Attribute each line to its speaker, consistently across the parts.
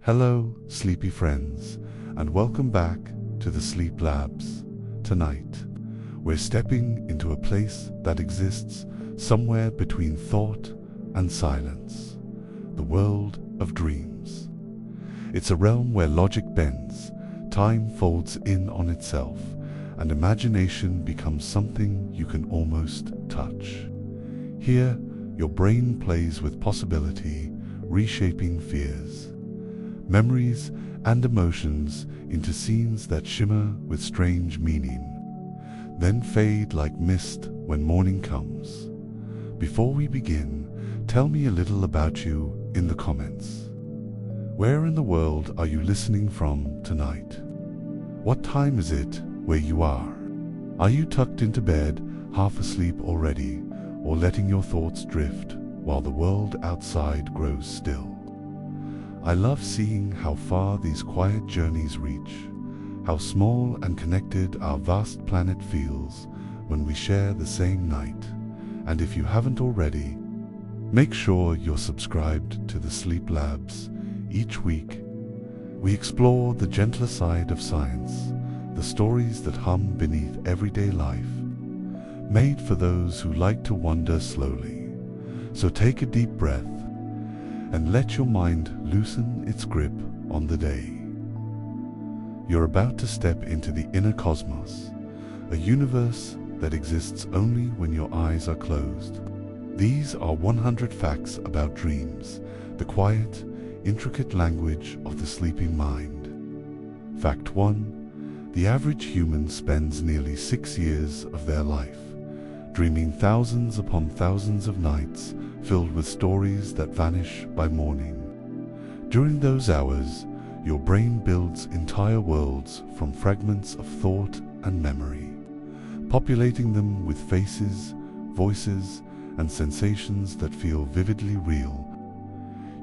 Speaker 1: Hello, sleepy friends, and welcome back to the Sleep Labs. Tonight, we're stepping into a place that exists somewhere between thought and silence, the world of dreams. It's a realm where logic bends, time folds in on itself, and imagination becomes something you can almost touch. Here, your brain plays with possibility, reshaping fears, memories, and emotions into scenes that shimmer with strange meaning, then fade like mist when morning comes. Before we begin, tell me a little about you in the comments. Where in the world are you listening from tonight? What time is it where you are? Are you tucked into bed, half asleep already, or letting your thoughts drift while the world outside grows still? I love seeing how far these quiet journeys reach, how small and connected our vast planet feels when we share the same night. And if you haven't already, make sure you're subscribed to the Sleep Labs. Each week, we explore the gentler side of science, the stories that hum beneath everyday life, made for those who like to wander slowly. So take a deep breath and let your mind loosen its grip on the day. You're about to step into the inner cosmos, a universe that exists only when your eyes are closed. These are 100 facts about dreams, the quiet, intricate language of the sleeping mind. Fact 1. The average human spends nearly 6 years of their life dreaming thousands upon thousands of nights filled with stories that vanish by morning. During those hours, your brain builds entire worlds from fragments of thought and memory, populating them with faces, voices, and sensations that feel vividly real.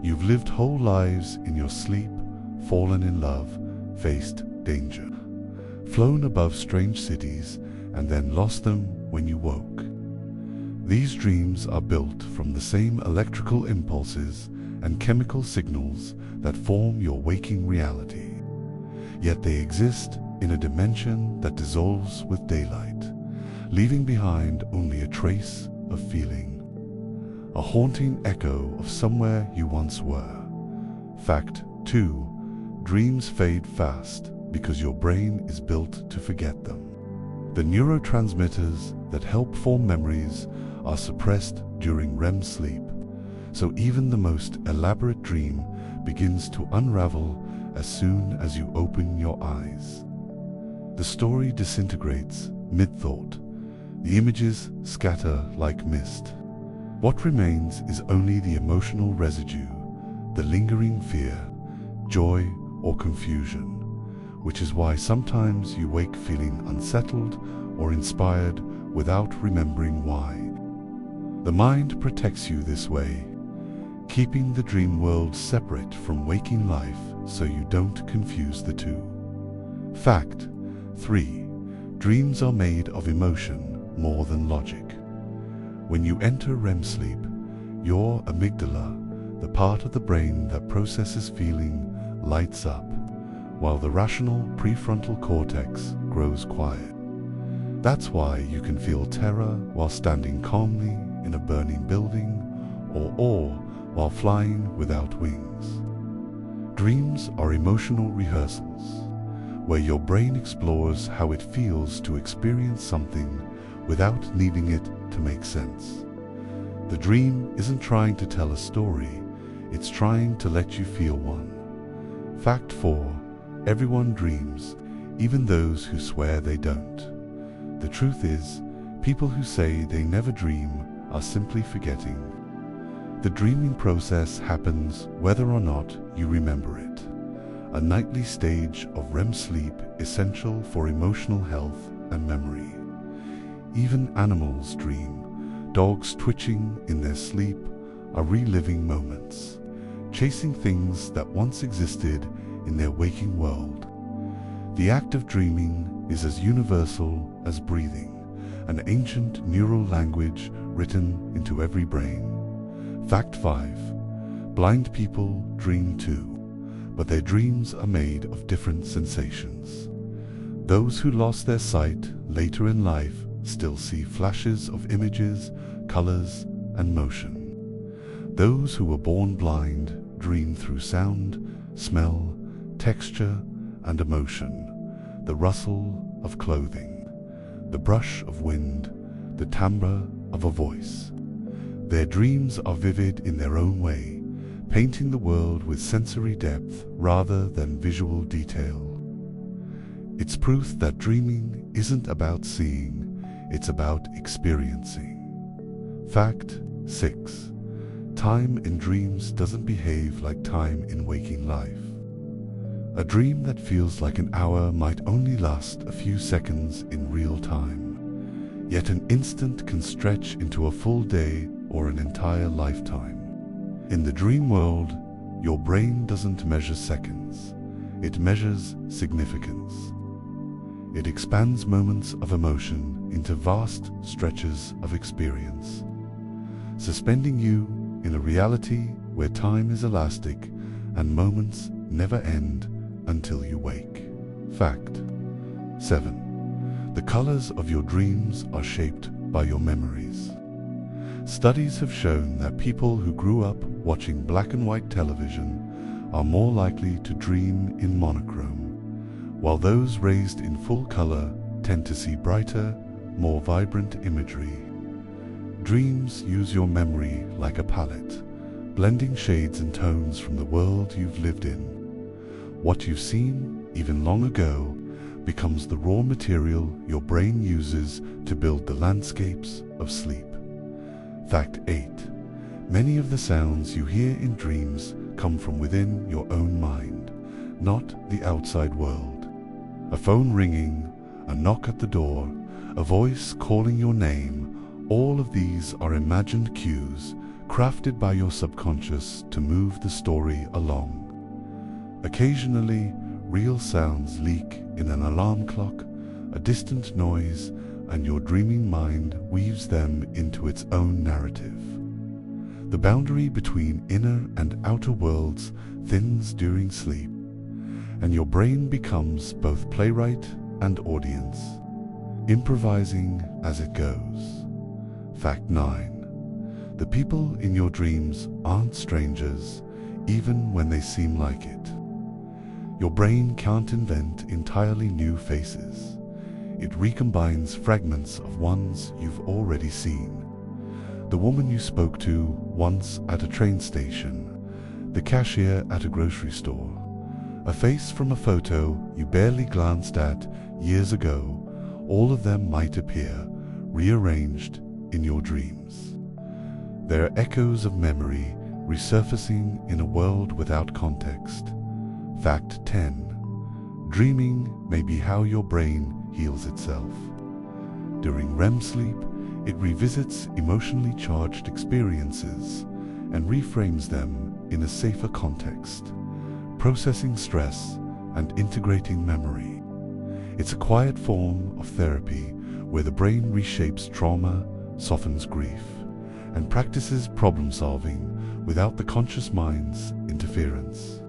Speaker 1: You've lived whole lives in your sleep, fallen in love, faced danger, flown above strange cities, and then lost them when you woke. These dreams are built from the same electrical impulses and chemical signals that form your waking reality. Yet they exist in a dimension that dissolves with daylight, leaving behind only a trace of feeling, a haunting echo of somewhere you once were. Fact 2. Dreams fade fast because your brain is built to forget them. The neurotransmitters that help form memories are suppressed during REM sleep, so even the most elaborate dream begins to unravel as soon as you open your eyes. The story disintegrates mid-thought. The images scatter like mist. What remains is only the emotional residue, the lingering fear, joy, or confusion, which is why sometimes you wake feeling unsettled or inspired without remembering why. The mind protects you this way, keeping the dream world separate from waking life so you don't confuse the two. Fact 3. Dreams are made of emotion more than logic. When you enter REM sleep, your amygdala, the part of the brain that processes feeling, lights up, while the rational prefrontal cortex grows quiet. That's why you can feel terror while standing calmly in a burning building, or awe while flying without wings. Dreams are emotional rehearsals, where your brain explores how it feels to experience something without needing it to make sense. The dream isn't trying to tell a story, it's trying to let you feel one. Fact 4. Everyone dreams, even those who swear they don't. The truth is, people who say they never dream are simply forgetting. The dreaming process happens whether or not you remember it. A nightly stage of REM sleep essential for emotional health and memory. Even animals dream. Dogs twitching in their sleep are reliving moments, chasing things that once existed in their waking world. The act of dreaming is as universal as breathing, an ancient neural language written into every brain. Fact 5. Blind people dream too, but their dreams are made of different sensations. Those who lost their sight later in life still see flashes of images, colors, and motion. Those who were born blind dream through sound, smell, texture, and emotion, the rustle of clothing, the brush of wind, the timbre of a voice. Their dreams are vivid in their own way, painting the world with sensory depth rather than visual detail. It's proof that dreaming isn't about seeing, it's about experiencing. Fact 6. Time in dreams doesn't behave like time in waking life. A dream that feels like an hour might only last a few seconds in real time, yet an instant can stretch into a full day or an entire lifetime. In the dream world, your brain doesn't measure seconds, it measures significance. It expands moments of emotion into vast stretches of experience, suspending you in a reality where time is elastic and moments never end until you wake. Fact 7. The colors of your dreams are shaped by your memories. Studies have shown that people who grew up watching black and white television are more likely to dream in monochrome, while those raised in full color tend to see brighter, more vibrant imagery. Dreams use your memory like a palette, blending shades and tones from the world you've lived in. What you've seen, even long ago, becomes the raw material your brain uses to build the landscapes of sleep. Fact 8. Many of the sounds you hear in dreams come from within your own mind, not the outside world. A phone ringing, a knock at the door, a voice calling your name, all of these are imagined cues crafted by your subconscious to move the story along. Occasionally, real sounds leak in an alarm clock, a distant noise, and your dreaming mind weaves them into its own narrative. The boundary between inner and outer worlds thins during sleep, and your brain becomes both playwright and audience, improvising as it goes. Fact 9. The people in your dreams aren't strangers, even when they seem like it. Your brain can't invent entirely new faces. It recombines fragments of ones you've already seen. The woman you spoke to once at a train station, the cashier at a grocery store, a face from a photo you barely glanced at years ago, all of them might appear, rearranged in your dreams. They're echoes of memory resurfacing in a world without context. Fact 10. Dreaming may be how your brain heals itself. During REM sleep, it revisits emotionally charged experiences and reframes them in a safer context, processing stress and integrating memory. It's a quiet form of therapy where the brain reshapes trauma, softens grief, and practices problem solving without the conscious mind's interference.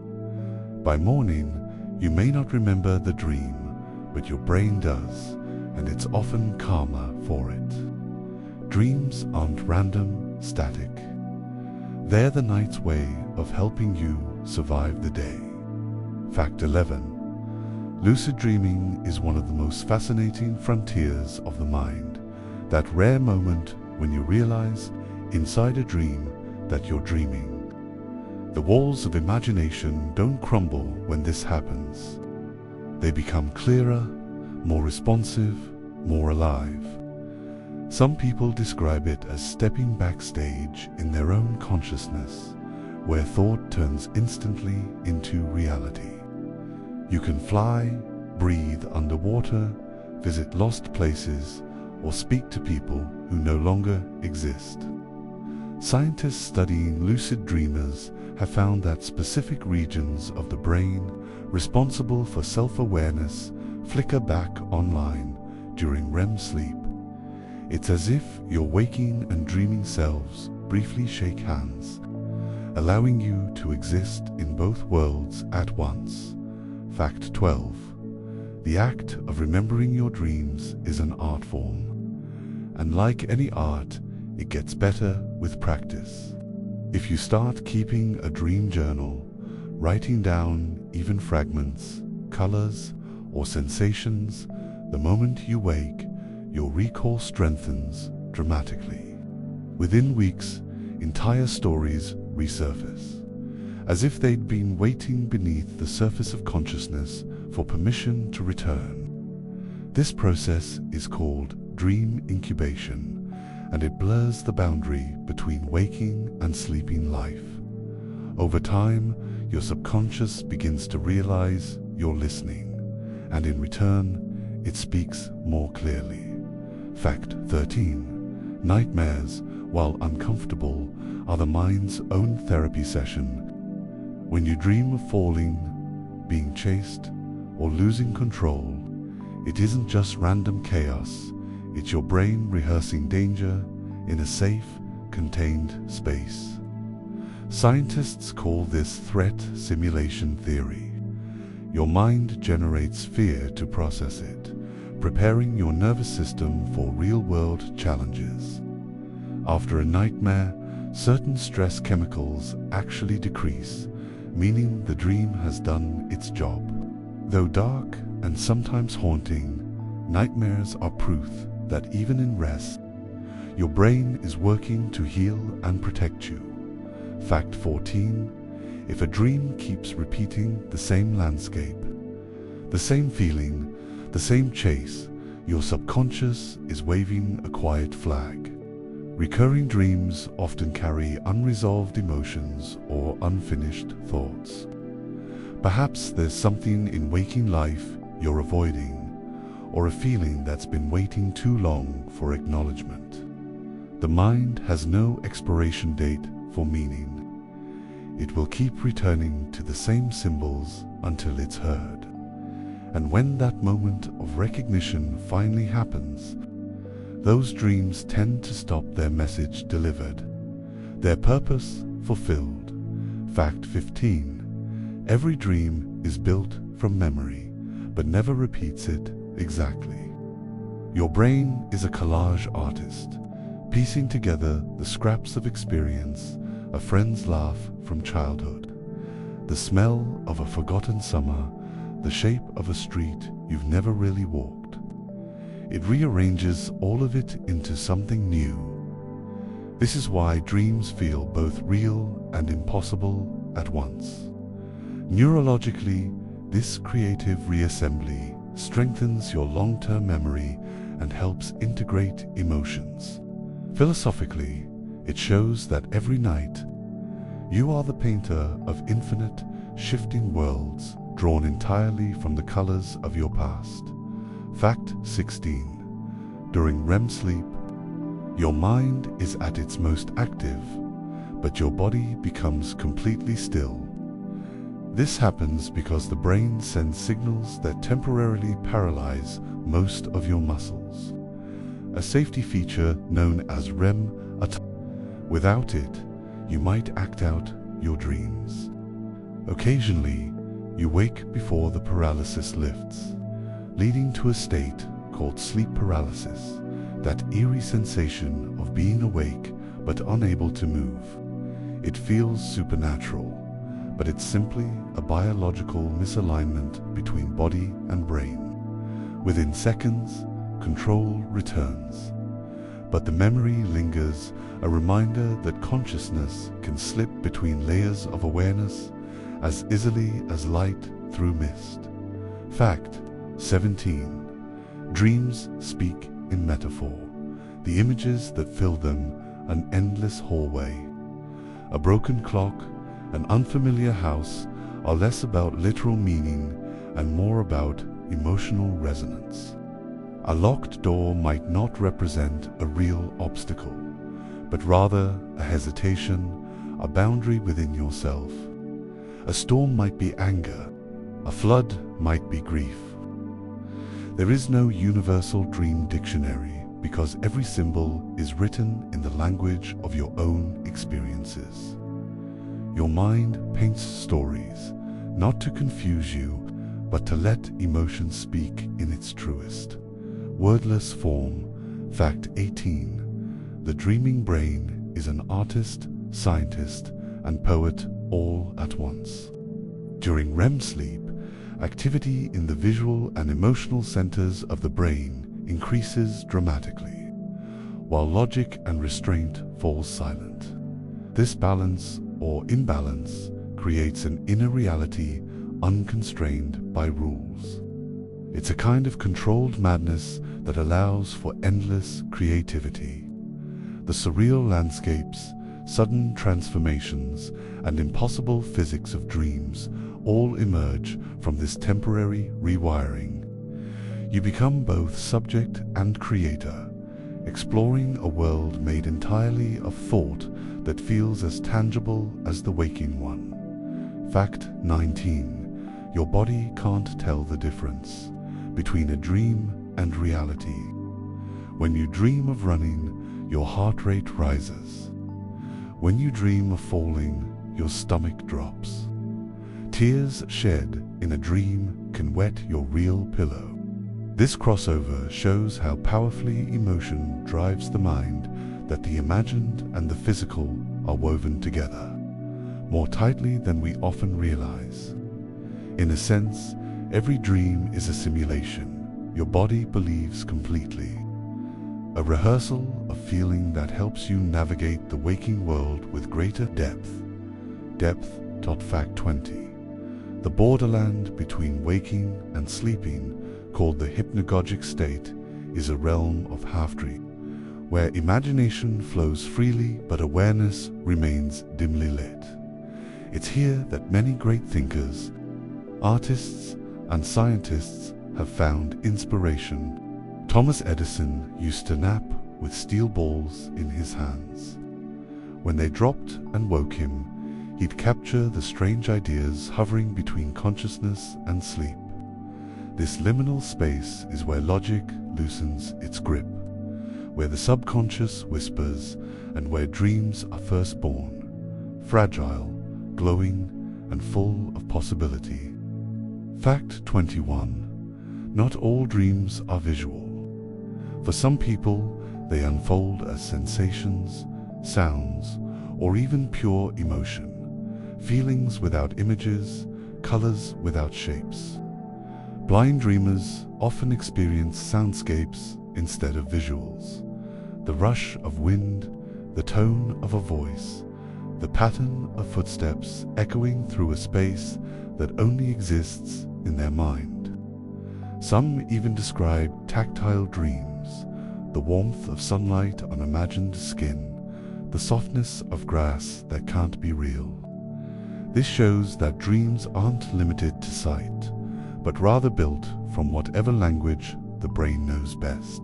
Speaker 1: By morning, you may not remember the dream, but your brain does, and it's often calmer for it. Dreams aren't random, static. They're the night's way of helping you survive the day. Fact 11. Lucid dreaming is one of the most fascinating frontiers of the mind, that rare moment when you realize, inside a dream, that you're dreaming. The walls of imagination don't crumble when this happens. They become clearer, more responsive, more alive. Some people describe it as stepping backstage in their own consciousness, where thought turns instantly into reality. You can fly, breathe underwater, visit lost places, or speak to people who no longer exist. Scientists studying lucid dreamers have found that specific regions of the brain responsible for self-awareness flicker back online during REM sleep. It's as if your waking and dreaming selves briefly shake hands, allowing you to exist in both worlds at once. Fact 12. The act of remembering your dreams is an art form, and like any art, it gets better with practice. If you start keeping a dream journal, writing down even fragments, colors, or sensations, the moment you wake, your recall strengthens dramatically. Within weeks, entire stories resurface, as if they'd been waiting beneath the surface of consciousness for permission to return. This process is called dream incubation, and it blurs the boundary between waking and sleeping life. Over time, your subconscious begins to realize you're listening, and in return, it speaks more clearly. Fact 13. Nightmares, while uncomfortable, are the mind's own therapy session. When you dream of falling, being chased, or losing control, it isn't just random chaos, it's your brain rehearsing danger in a safe, contained space. Scientists call this threat simulation theory. Your mind generates fear to process it, preparing your nervous system for real-world challenges. After a nightmare, certain stress chemicals actually decrease, meaning the dream has done its job. Though dark and sometimes haunting, nightmares are proof that even in rest, your brain is working to heal and protect you. Fact 14. If a dream keeps repeating the same landscape, the same feeling, the same chase, your subconscious is waving a quiet flag. Recurring dreams often carry unresolved emotions or unfinished thoughts. Perhaps there's something in waking life you're avoiding, or a feeling that's been waiting too long for acknowledgement. The mind has no expiration date for meaning. It will keep returning to the same symbols until it's heard. And when that moment of recognition finally happens, those dreams tend to stop their message delivered, their purpose fulfilled. Fact 15. Every dream is built from memory, but never repeats it exactly. Your brain is a collage artist, piecing together the scraps of experience, a friend's laugh from childhood, the smell of a forgotten summer, the shape of a street you've never really walked. It rearranges all of it into something new. This is why dreams feel both real and impossible at once. Neurologically, this creative reassembly strengthens your long-term memory and helps integrate emotions. Philosophically, it shows that every night, you are the painter of infinite, shifting worlds drawn entirely from the colors of your past. Fact 16. During REM sleep, your mind is at its most active, but your body becomes completely still. This happens because the brain sends signals that temporarily paralyze most of your muscles, a safety feature known as REM. Without it, you might act out your dreams. Occasionally, you wake before the paralysis lifts, leading to a state called sleep paralysis, that eerie sensation of being awake but unable to move. It feels supernatural, but it's simply a biological misalignment between body and brain. Within seconds, control returns. But the memory lingers, a reminder that consciousness can slip between layers of awareness as easily as light through mist. Fact 17. Dreams speak in metaphor, the images that fill them an endless hallway. A broken clock, an unfamiliar house are less about literal meaning and more about emotional resonance. A locked door might not represent a real obstacle, but rather a hesitation, a boundary within yourself. A storm might be anger, a flood might be grief. There is no universal dream dictionary because every symbol is written in the language of your own experiences. Your mind paints stories, not to confuse you, but to let emotion speak in its truest, wordless form. Fact 18. The dreaming brain is an artist, scientist, and poet all at once. During REM sleep, activity in the visual and emotional centers of the brain increases dramatically, while logic and restraint falls silent. This balance or imbalance creates an inner reality unconstrained by rules. It's a kind of controlled madness that allows for endless creativity. The surreal landscapes, sudden transformations, and impossible physics of dreams all emerge from this temporary rewiring. You become both subject and creator, exploring a world made entirely of thought that feels as tangible as the waking one. Fact 19. Your body can't tell the difference between a dream and reality. When you dream of running, your heart rate rises. When you dream of falling, your stomach drops. Tears shed in a dream can wet your real pillow. This crossover shows how powerfully emotion drives the mind, that the imagined and the physical are woven together, more tightly than we often realize. In a sense, every dream is a simulation your body believes completely, a rehearsal of feeling that helps you navigate the waking world with greater depth. Fact 20. The borderland between waking and sleeping, called the hypnagogic state, is a realm of half-dream, where imagination flows freely but awareness remains dimly lit. It's here that many great thinkers, artists, and scientists have found inspiration. Thomas Edison used to nap with steel balls in his hands. When they dropped and woke him, he'd capture the strange ideas hovering between consciousness and sleep. This liminal space is where logic loosens its grip, where the subconscious whispers, and where dreams are first born, fragile, glowing, and full of possibility. Fact 21. Not all dreams are visual. For some people, they unfold as sensations, sounds, or even pure emotion, feelings without images, colors without shapes. Blind dreamers often experience soundscapes instead of visuals. The rush of wind, the tone of a voice, the pattern of footsteps echoing through a space that only exists in their mind. Some even describe tactile dreams, the warmth of sunlight on imagined skin, the softness of grass that can't be real. This shows that dreams aren't limited to sight, but rather built from whatever language the brain knows best.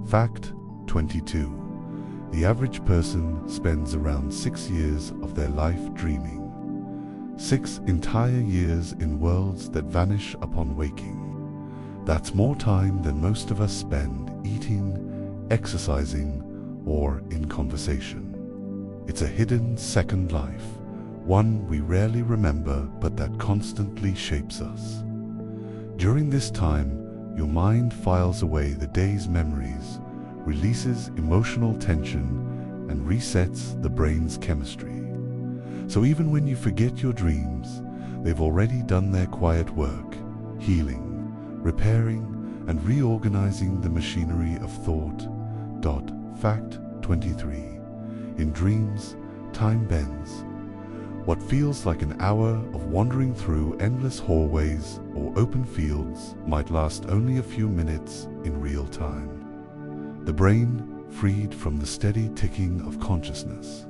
Speaker 1: Fact 22. The average person spends around 6 years of their life dreaming. 6 entire years in worlds that vanish upon waking. That's more time than most of us spend eating, exercising, or in conversation. It's a hidden second life, one we rarely remember but that constantly shapes us. During this time, your mind files away the day's memories, releases emotional tension, and resets the brain's chemistry. So even when you forget your dreams, they've already done their quiet work, healing, repairing, and reorganizing the machinery of thought. Fact 23. In dreams, time bends. What feels like an hour of wandering through endless hallways or open fields might last only a few minutes in real time. The brain, freed from the steady ticking of consciousness,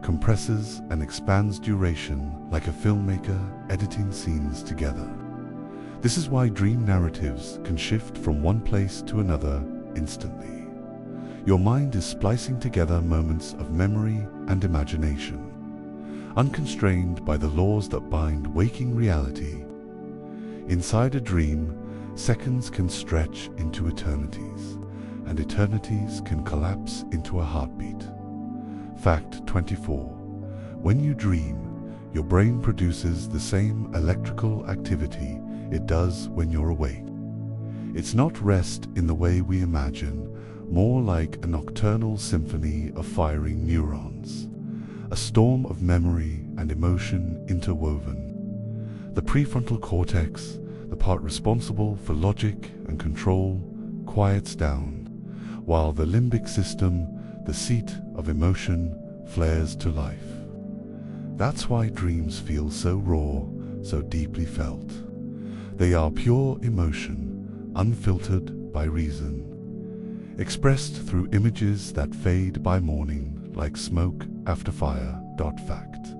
Speaker 1: compresses and expands duration like a filmmaker editing scenes together. This is why dream narratives can shift from one place to another instantly. Your mind is splicing together moments of memory and imagination, unconstrained by the laws that bind waking reality. Inside a dream, seconds can stretch into eternities, and eternities can collapse into a heartbeat. Fact 24. When you dream, your brain produces the same electrical activity it does when you're awake. It's not rest in the way we imagine, more like a nocturnal symphony of firing neurons, a storm of memory and emotion interwoven. The prefrontal cortex, the part responsible for logic and control, quiets down, while the limbic system, the seat of emotion, flares to life. That's why dreams feel so raw, so deeply felt. They are pure emotion, unfiltered by reason, expressed through images that fade by morning like smoke after fire. Fact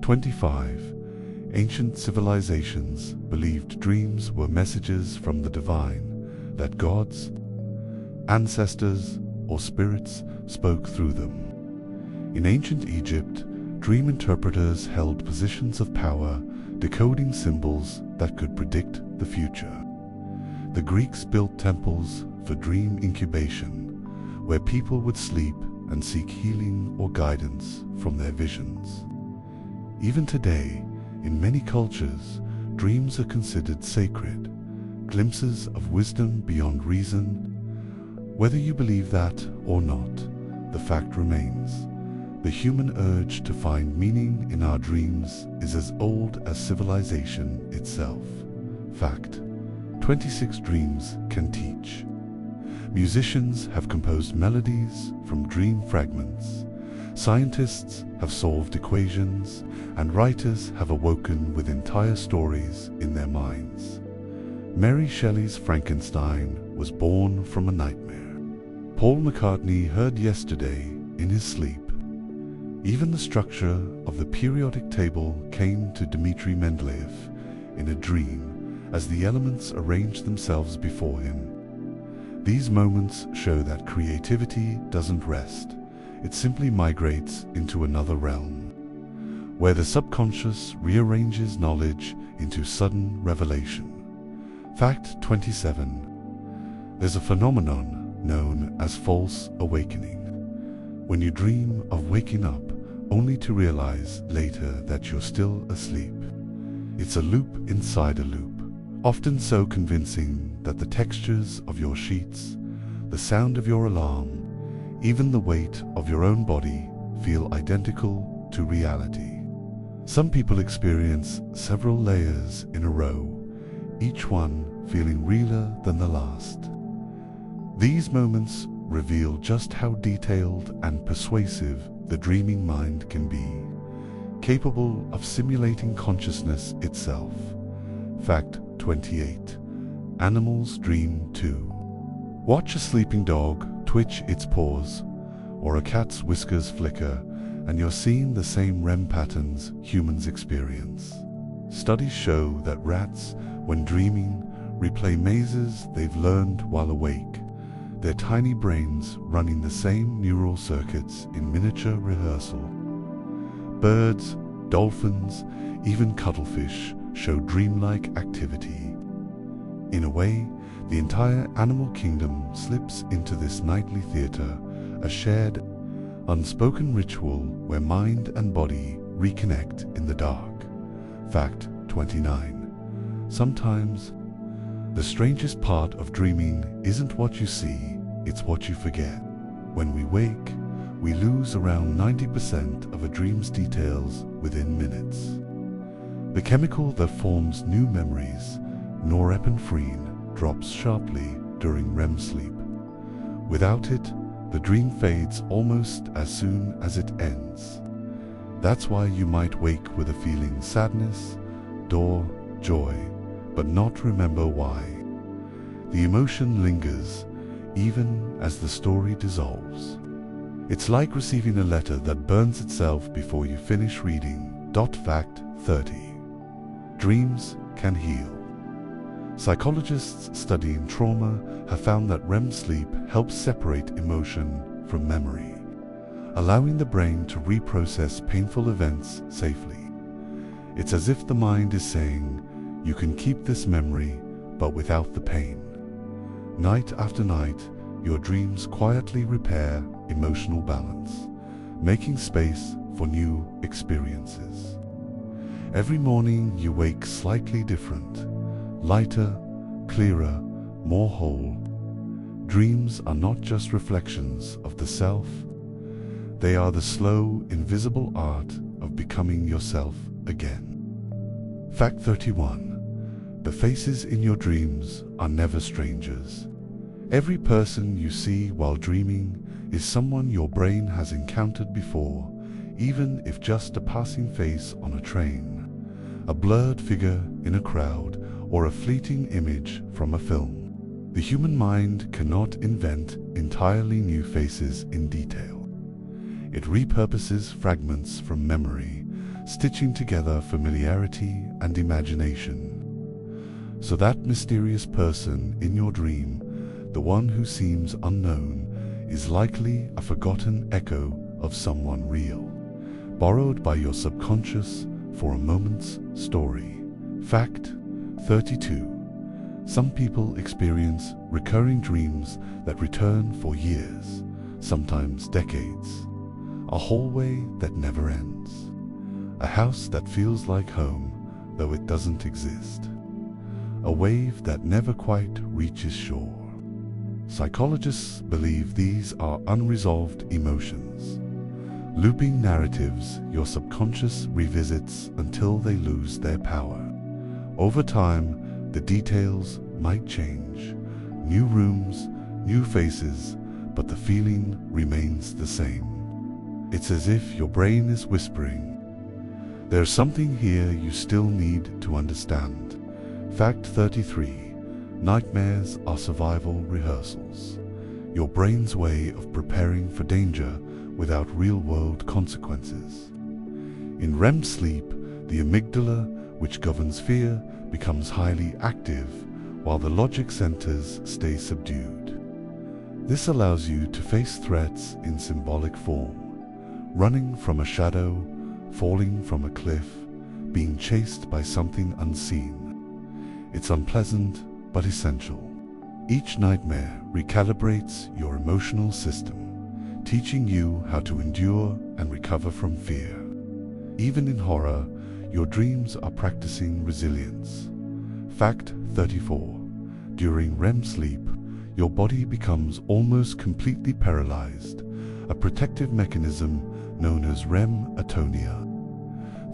Speaker 1: 25. Ancient civilizations believed dreams were messages from the divine, that gods, ancestors, or spirits spoke through them. In ancient Egypt, dream interpreters held positions of power, decoding symbols that could predict the future. The Greeks built temples for dream incubation, where people would sleep and seek healing or guidance from their visions. Even today, in many cultures, dreams are considered sacred, glimpses of wisdom beyond reason. Whether you believe that or not, the fact remains. The human urge to find meaning in our dreams is as old as civilization itself. Fact 26. Dreams can teach. Musicians have composed melodies from dream fragments. Scientists have solved equations, and writers have awoken with entire stories in their minds. Mary Shelley's Frankenstein was born from a nightmare. Paul McCartney heard Yesterday in his sleep. Even the structure of the periodic table came to Dmitri Mendeleev in a dream as the elements arranged themselves before him. These moments show that creativity doesn't rest. It simply migrates into another realm, where the subconscious rearranges knowledge into sudden revelation. Fact 27. There's a phenomenon known as false awakening. When you dream of waking up only to realize later that you're still asleep. It's a loop inside a loop, often so convincing that the textures of your sheets, the sound of your alarm, even the weight of your own body feel identical to reality. Some people experience several layers in a row, each one feeling realer than the last. These moments reveal just how detailed and persuasive the dreaming mind can be, capable of simulating consciousness itself. Fact 28. Animals dream too. Watch a sleeping dog twitch its paws, or a cat's whiskers flicker, and you're seeing the same REM patterns humans experience. Studies show that rats, when dreaming, replay mazes they've learned while awake, their tiny brains running the same neural circuits in miniature rehearsal. Birds, dolphins, even cuttlefish show dreamlike activity. In a way, the entire animal kingdom slips into this nightly theater, a shared, unspoken ritual where mind and body reconnect in the dark. Fact 29. Sometimes, the strangest part of dreaming isn't what you see, it's what you forget. When we wake, we lose around 90% of a dream's details within minutes. The chemical that forms new memories, norepinephrine, drops sharply during REM sleep. Without it, the dream fades almost as soon as it ends. That's why you might wake with a feeling sadness, joy, but not remember why. The emotion lingers, even as the story dissolves. It's like receiving a letter that burns itself before you finish reading. Fact 30. Dreams can heal. Psychologists studying trauma have found that REM sleep helps separate emotion from memory, allowing the brain to reprocess painful events safely. It's as if the mind is saying, you can keep this memory, but without the pain. Night after night, your dreams quietly repair emotional balance, making space for new experiences. Every morning you wake slightly different, lighter, clearer, more whole. Dreams are not just reflections of the self, they are the slow, invisible art of becoming yourself again. Fact 31. The faces in your dreams are never strangers. Every person you see while dreaming is someone your brain has encountered before, even if just a passing face on a train, a blurred figure in a crowd, or a fleeting image from a film. The human mind cannot invent entirely new faces in detail. It repurposes fragments from memory, stitching together familiarity and imagination. So that mysterious person in your dream, the one who seems unknown, is likely a forgotten echo of someone real, borrowed by your subconscious for a moment's story. Fact 32. Some people experience recurring dreams that return for years, sometimes decades. A hallway that never ends. A house that feels like home, though it doesn't exist. A wave that never quite reaches shore. Psychologists believe these are unresolved emotions, looping narratives your subconscious revisits until they lose their power. Over time, the details might change. New rooms, new faces, but the feeling remains the same. It's as if your brain is whispering, "There's something here you still need to understand." Fact 33. Nightmares are survival rehearsals. Your brain's way of preparing for danger without real-world consequences. In REM sleep, the amygdala, which governs fear, becomes highly active, while the logic centers stay subdued. This allows you to face threats in symbolic form, running from a shadow, falling from a cliff, being chased by something unseen. It's unpleasant, but essential. Each nightmare recalibrates your emotional system, teaching you how to endure and recover from fear. Even in horror, your dreams are practicing resilience. Fact 34. During REM sleep, your body becomes almost completely paralyzed, a protective mechanism known as REM atonia.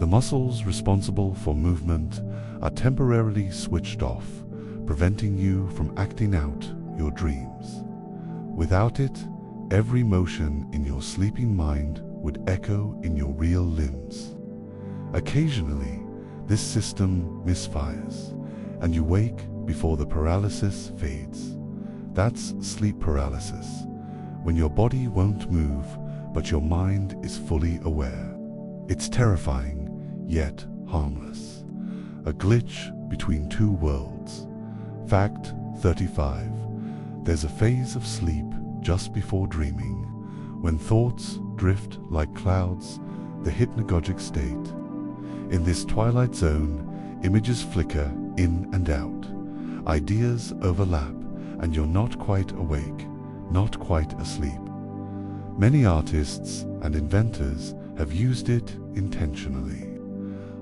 Speaker 1: The muscles responsible for movement are temporarily switched off, preventing you from acting out your dreams. Without it, every motion in your sleeping mind would echo in your real limbs. Occasionally, this system misfires, and you wake before the paralysis fades. That's sleep paralysis, when your body won't move, but your mind is fully aware. It's terrifying, yet harmless. A glitch between two worlds. Fact 35. There's a phase of sleep just before dreaming, when thoughts drift like clouds, the hypnagogic state. In this twilight zone, images flicker in and out. Ideas overlap, and you're not quite awake, not quite asleep. Many artists and inventors have used it intentionally,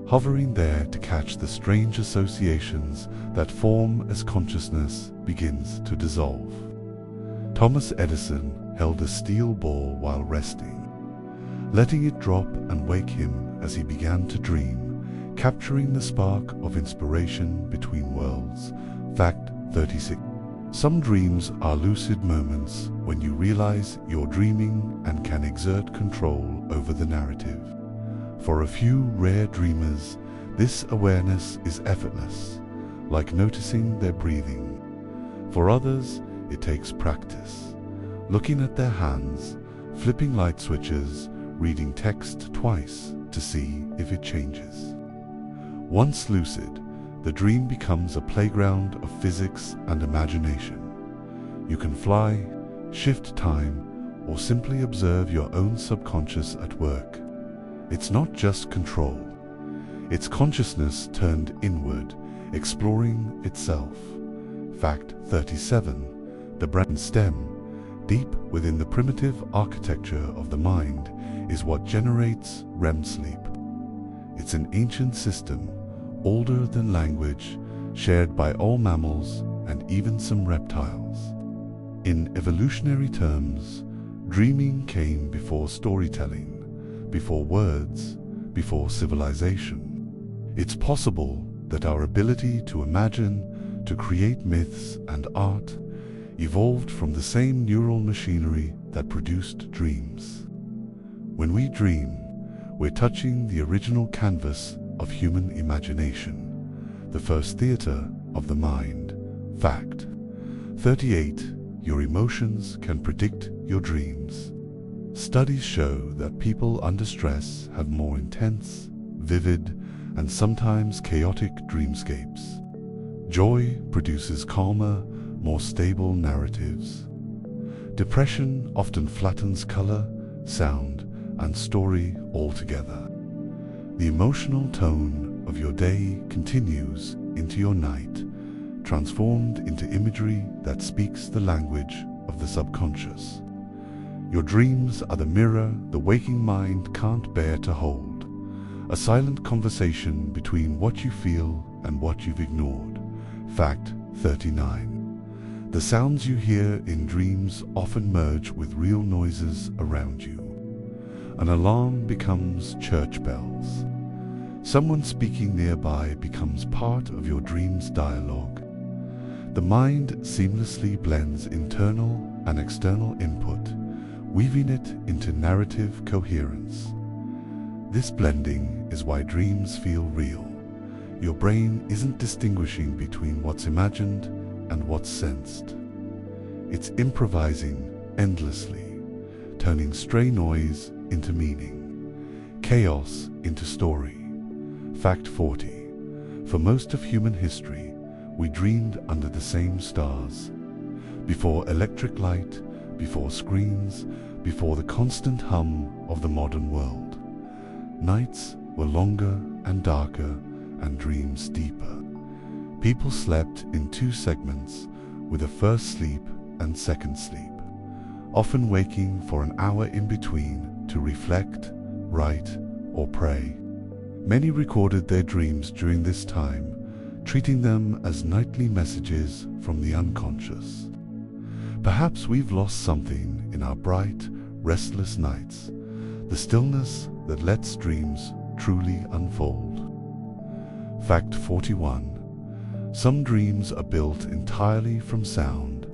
Speaker 1: hovering there to catch the strange associations that form as consciousness begins to dissolve. Thomas Edison held a steel ball while resting, letting it drop and wake him as he began to dream, capturing the spark of inspiration between worlds. Fact 36. Some dreams are lucid moments when you realize you're dreaming and can exert control over the narrative. For a few rare dreamers, this awareness is effortless, like noticing their breathing. For others, it takes practice, looking at their hands, flipping light switches, reading text twice to see if it changes. Once lucid, the dream becomes a playground of physics and imagination. You can fly, shift time, or simply observe your own subconscious at work. It's not just control. It's consciousness turned inward, exploring itself. Fact 37. The brain stem, deep within the primitive architecture of the mind, is what generates REM sleep. It's an ancient system, older than language, shared by all mammals and even some reptiles. In evolutionary terms, dreaming came before storytelling, before words, before civilization. It's possible that our ability to imagine, to create myths and art, evolved from the same neural machinery that produced dreams. When we dream, we're touching the original canvas of human imagination, the first theater of the mind. Fact 38. Your emotions can predict your dreams. Studies show that people under stress have more intense, vivid, and sometimes chaotic dreamscapes. Joy produces calmer, more stable narratives. Depression often flattens color, sound, and story altogether. The emotional tone of your day continues into your night, transformed into imagery that speaks the language of the subconscious. Your dreams are the mirror the waking mind can't bear to hold, a silent conversation between what you feel and what you've ignored. Fact 39. The sounds you hear in dreams often merge with real noises around you. An alarm becomes church bells. Someone speaking nearby becomes part of your dream's dialogue. The mind seamlessly blends internal and external input, weaving it into narrative coherence. This blending is why dreams feel real. Your brain isn't distinguishing between what's imagined and what's sensed. It's improvising endlessly, turning stray noise into meaning, chaos into story. Fact 40. For most of human history, we dreamed under the same stars. Before electric light, before screens, before the constant hum of the modern world. Nights were longer and darker and dreams deeper. People slept in two segments, with a first sleep and second sleep, often waking for an hour in between to reflect, write, or pray. Many recorded their dreams during this time, treating them as nightly messages from the unconscious. Perhaps we've lost something in our bright, restless nights, the stillness that lets dreams truly unfold. Fact 41. Some dreams are built entirely from sound.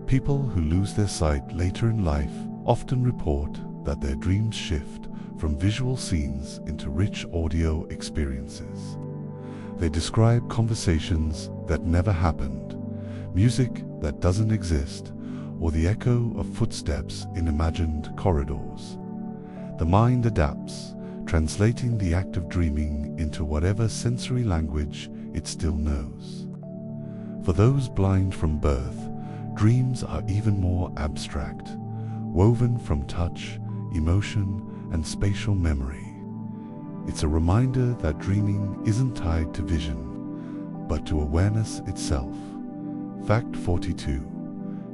Speaker 1: People who lose their sight later in life often report that their dreams shift from visual scenes into rich audio experiences. They describe conversations that never happened, music that doesn't exist, or the echo of footsteps in imagined corridors. The mind adapts, translating the act of dreaming into whatever sensory language it still knows. For those blind from birth, dreams are even more abstract, woven from touch, emotion, and spatial memory. It's a reminder that dreaming isn't tied to vision, but to awareness itself. Fact 42.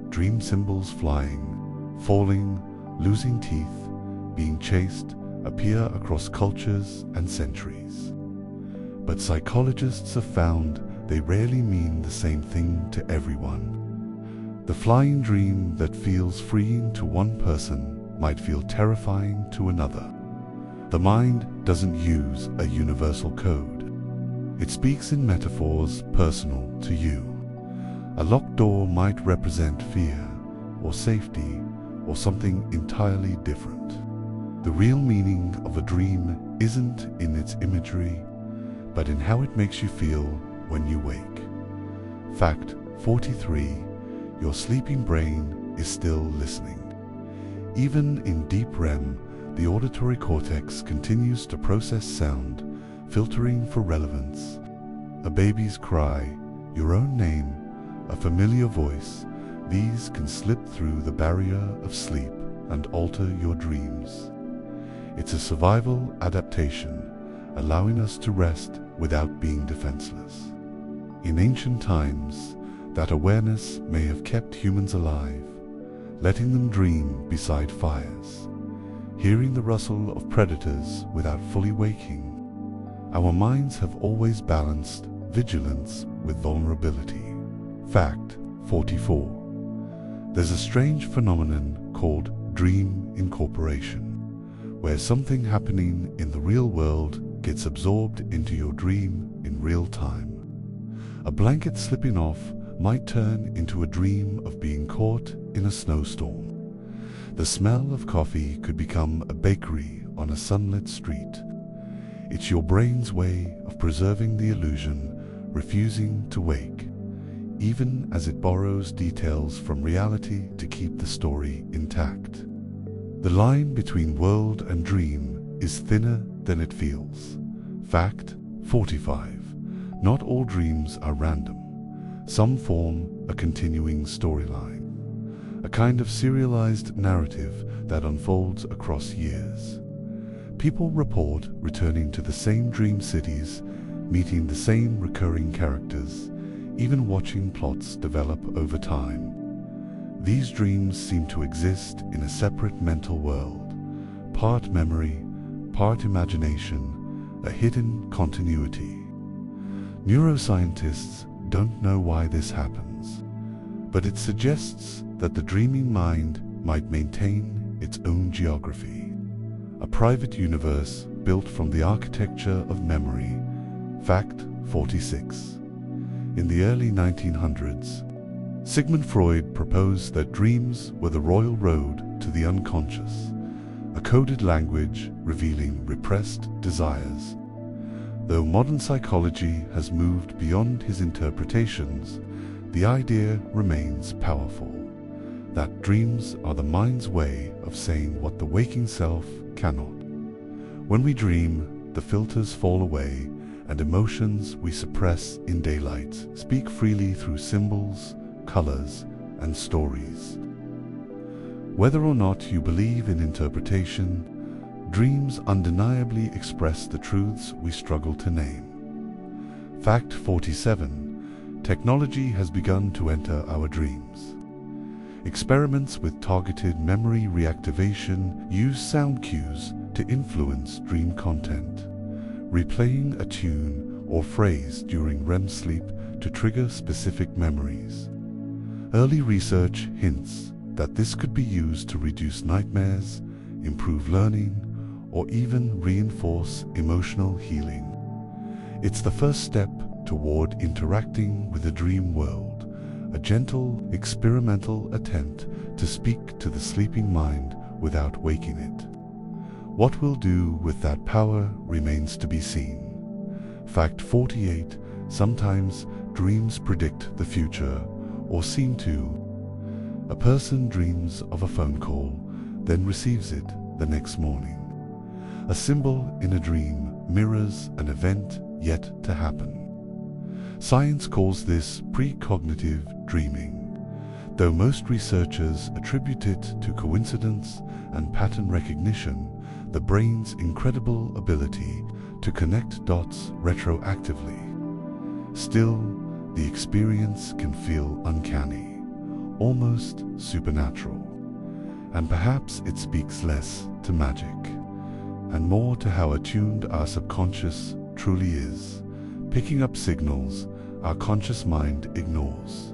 Speaker 1: Dream symbols flying, falling, losing teeth, being chased, appear across cultures and centuries. But psychologists have found they rarely mean the same thing to everyone. The flying dream that feels freeing to one person might feel terrifying to another. The mind doesn't use a universal code. It speaks in metaphors personal to you. A locked door might represent fear, or safety, or something entirely different. The real meaning of a dream isn't in its imagery, but in how it makes you feel when you wake. Fact 43. Your sleeping brain is still listening. Even in deep REM, the auditory cortex continues to process sound, filtering for relevance. A baby's cry, your own name, a familiar voice, these can slip through the barrier of sleep and alter your dreams. It's a survival adaptation, allowing us to rest without being defenseless. In ancient times, that awareness may have kept humans alive, letting them dream beside fires, hearing the rustle of predators without fully waking. Our minds have always balanced vigilance with vulnerability. Fact 44. There's a strange phenomenon called dream incorporation, where something happening in the real world gets absorbed into your dream in real time. A blanket slipping off might turn into a dream of being caught in a snowstorm. The smell of coffee could become a bakery on a sunlit street. It's your brain's way of preserving the illusion, refusing to wake, even as it borrows details from reality to keep the story intact. The line between world and dream is thinner than it feels. Fact 45. Not all dreams are random. Some form a continuing storyline, a kind of serialized narrative that unfolds across years. People report returning to the same dream cities, meeting the same recurring characters, even watching plots develop over time. These dreams seem to exist in a separate mental world, part memory, part imagination, a hidden continuity. Neuroscientists don't know why this happens, but it suggests that the dreaming mind might maintain its own geography, a private universe built from the architecture of memory. Fact 46. In the early 1900s, Sigmund Freud proposed that dreams were the royal road to the unconscious, a coded language revealing repressed desires. Though modern psychology has moved beyond his interpretations, the idea remains powerful, that dreams are the mind's way of saying what the waking self cannot. When we dream, the filters fall away, and emotions we suppress in daylight speak freely through symbols, colors, and stories. Whether or not you believe in interpretation, dreams undeniably express the truths we struggle to name. Fact 47. Technology has begun to enter our dreams. Experiments with targeted memory reactivation use sound cues to influence dream content, replaying a tune or phrase during REM sleep to trigger specific memories. Early research hints that this could be used to reduce nightmares, improve learning, or even reinforce emotional healing. It's the first step toward interacting with the dream world, a gentle, experimental attempt to speak to the sleeping mind without waking it. What we'll do with that power remains to be seen. Fact 48. Sometimes dreams predict the future, or seem to. A person dreams of a phone call, then receives it the next morning. A symbol in a dream mirrors an event yet to happen. Science calls this precognitive dreaming, though most researchers attribute it to coincidence and pattern recognition, the brain's incredible ability to connect dots retroactively. Still, the experience can feel uncanny, almost supernatural, and perhaps it speaks less to magic and more to how attuned our subconscious truly is, picking up signals our conscious mind ignores.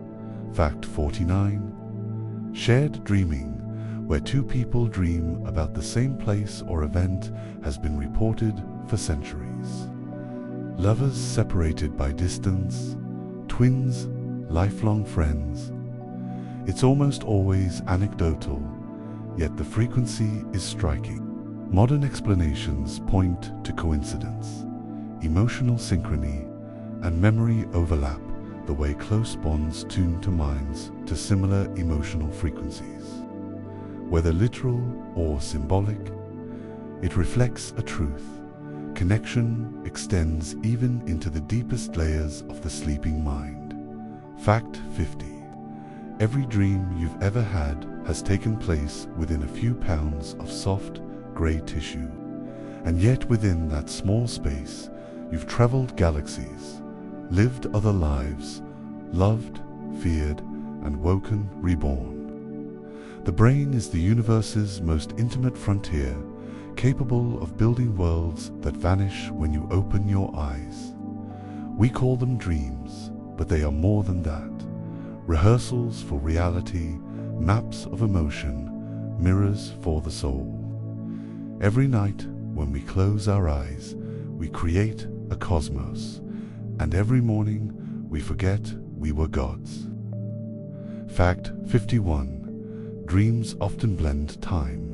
Speaker 1: Fact 49. Shared dreaming, where two people dream about the same place or event, has been reported for centuries. Lovers separated by distance, twins, lifelong friends. It's almost always anecdotal, yet the frequency is striking. Modern explanations point to coincidence, emotional synchrony, and memory overlap, the way close bonds tune to minds to similar emotional frequencies. Whether literal or symbolic, it reflects a truth. Connection extends even into the deepest layers of the sleeping mind. Fact 50. Every dream you've ever had has taken place within a few pounds of soft, grey tissue, and yet within that small space you've traveled galaxies, lived other lives, loved, feared, and woken reborn. The brain is the universe's most intimate frontier, capable of building worlds that vanish when you open your eyes. We call them dreams, but they are more than that. Rehearsals for reality, maps of emotion, mirrors for the soul. Every night, when we close our eyes, we create a cosmos, and every morning we forget we were gods. Fact 51. Dreams often blend time.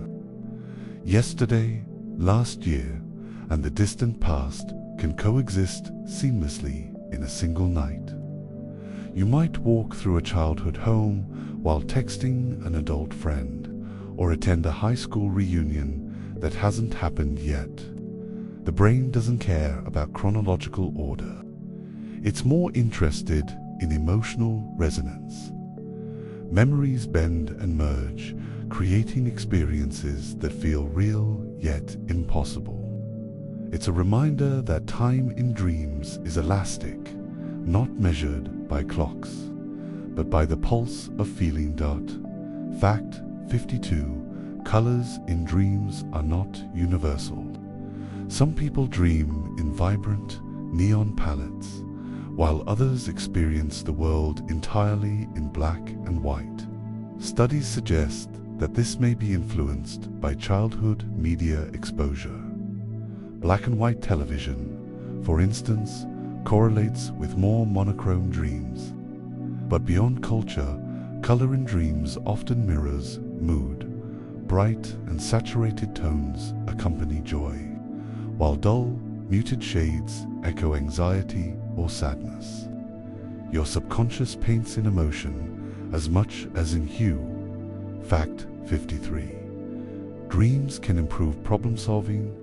Speaker 1: Yesterday, last year, and the distant past can coexist seamlessly in a single night. You might walk through a childhood home while texting an adult friend, or attend a high school reunion that hasn't happened yet. The brain doesn't care about chronological order. It's more interested in emotional resonance. Memories bend and merge, creating experiences that feel real yet impossible. It's a reminder that time in dreams is elastic, not measured by clocks, but by the pulse of feeling. Fact 52. Colors in dreams are not universal. Some people dream in vibrant, neon palettes, while others experience the world entirely in black and white. Studies suggest that this may be influenced by childhood media exposure. Black and white television, for instance, correlates with more monochrome dreams. But beyond culture, color in dreams often mirrors mood. Bright and saturated tones accompany joy, while dull, muted shades echo anxiety or sadness. Your subconscious paints in emotion as much as in hue. Fact 53. Dreams can improve problem solving.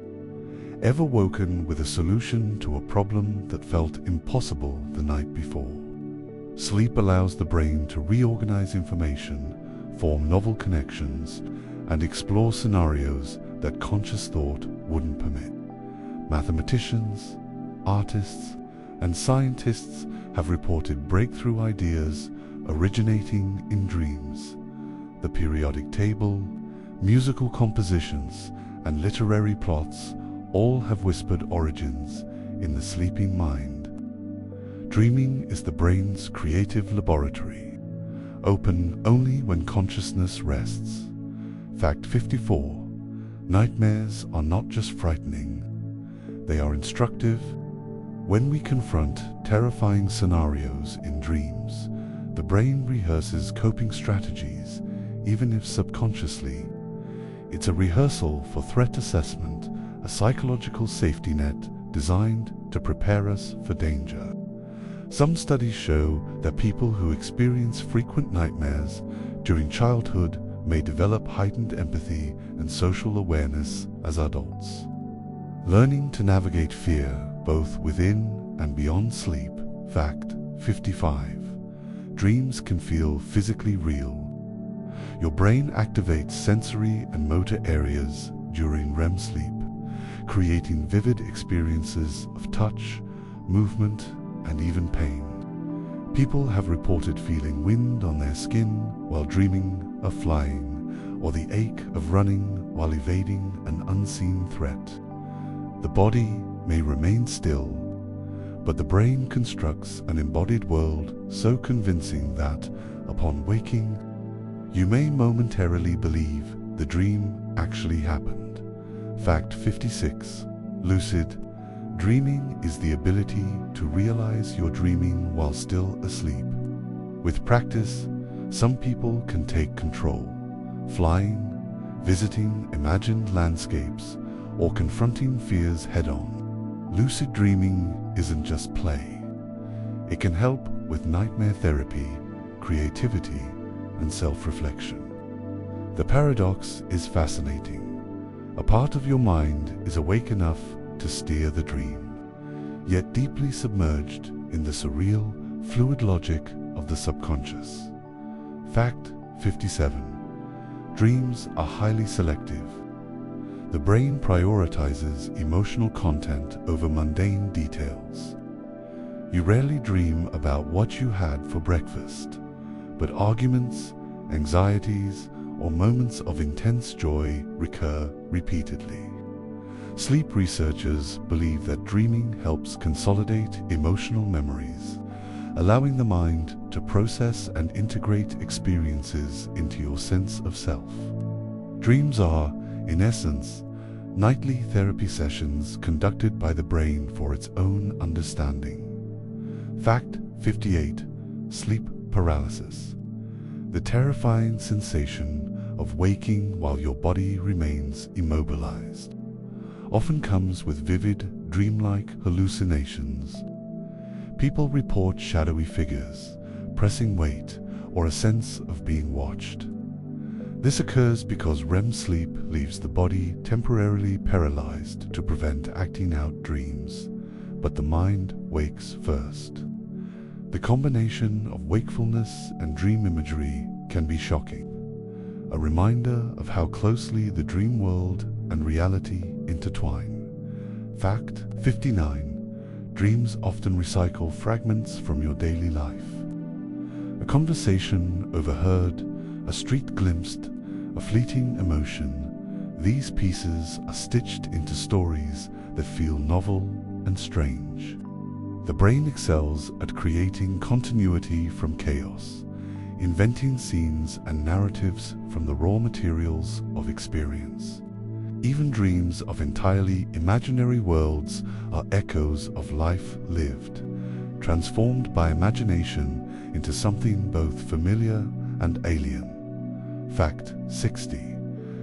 Speaker 1: Ever woken with a solution to a problem that felt impossible the night before? Sleep allows the brain to reorganize information, form novel connections, and explore scenarios that conscious thought wouldn't permit. Mathematicians, artists, and scientists have reported breakthrough ideas originating in dreams. The periodic table, musical compositions, and literary plots all have whispered origins in the sleeping mind. Dreaming is the brain's creative laboratory, open only when consciousness rests. Fact 54. Nightmares are not just frightening, they are instructive. When we confront terrifying scenarios in dreams, the brain rehearses coping strategies, even if subconsciously. It's a rehearsal for threat assessment, a psychological safety net designed to prepare us for danger. Some studies show that people who experience frequent nightmares during childhood may develop heightened empathy and social awareness as adults. Learning to navigate fear both within and beyond sleep. Fact 55. Dreams can feel physically real. Your brain activates sensory and motor areas during REM sleep, creating vivid experiences of touch, movement, and even pain. People have reported feeling wind on their skin while dreaming of flying, or the ache of running while evading an unseen threat. The body may remain still, but the brain constructs an embodied world so convincing that, upon waking, you may momentarily believe the dream actually happened. Fact 56. Lucid dreaming is the ability to realize you're dreaming while still asleep. With practice, some people can take control, flying, visiting imagined landscapes, or confronting fears head-on. Lucid dreaming isn't just play. It can help with nightmare therapy, creativity, and self-reflection. The paradox is fascinating. A part of your mind is awake enough to steer the dream, yet deeply submerged in the surreal, fluid logic of the subconscious. Fact 57. Dreams are highly selective. The brain prioritizes emotional content over mundane details. You rarely dream about what you had for breakfast, but arguments, anxieties, or moments of intense joy recur repeatedly. Sleep researchers believe that dreaming helps consolidate emotional memories, allowing the mind to process and integrate experiences into your sense of self. Dreams are, in essence, nightly therapy sessions conducted by the brain for its own understanding. Fact 58. Sleep paralysis. The terrifying sensation of waking while your body remains immobilized often comes with vivid, dreamlike hallucinations. People report shadowy figures, pressing weight, or a sense of being watched. This occurs because REM sleep leaves the body temporarily paralyzed to prevent acting out dreams, but the mind wakes first. The combination of wakefulness and dream imagery can be shocking, a reminder of how closely the dream world and reality intertwine. Fact 59. Dreams often recycle fragments from your daily life. A conversation overheard, a street glimpsed, a fleeting emotion, these pieces are stitched into stories that feel novel and strange. The brain excels at creating continuity from chaos, inventing scenes and narratives from the raw materials of experience. Even dreams of entirely imaginary worlds are echoes of life lived, transformed by imagination into something both familiar and alien. Fact 60.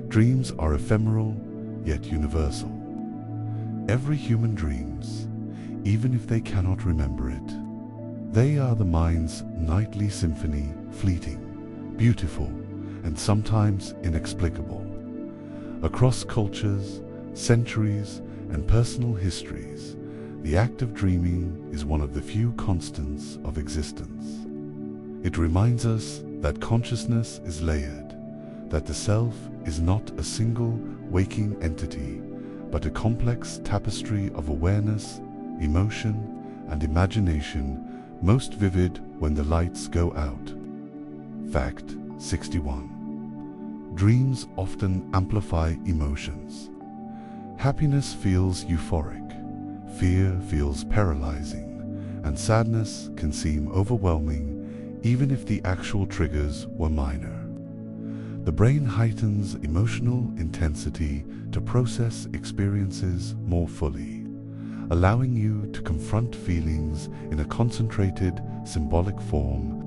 Speaker 1: Dreams are ephemeral, yet universal. Every human dreams, even if they cannot remember it. They are the mind's nightly symphony, fleeting, beautiful, and sometimes inexplicable. Across cultures, centuries, and personal histories, the act of dreaming is one of the few constants of existence. It reminds us that consciousness is layered, that the self is not a single waking entity, but a complex tapestry of awareness, emotion, and imagination, most vivid when the lights go out. Fact 61. Dreams often amplify emotions. Happiness feels euphoric, fear feels paralyzing, and sadness can seem overwhelming even if the actual triggers were minor. The brain heightens emotional intensity to process experiences more fully, allowing you to confront feelings in a concentrated, symbolic form.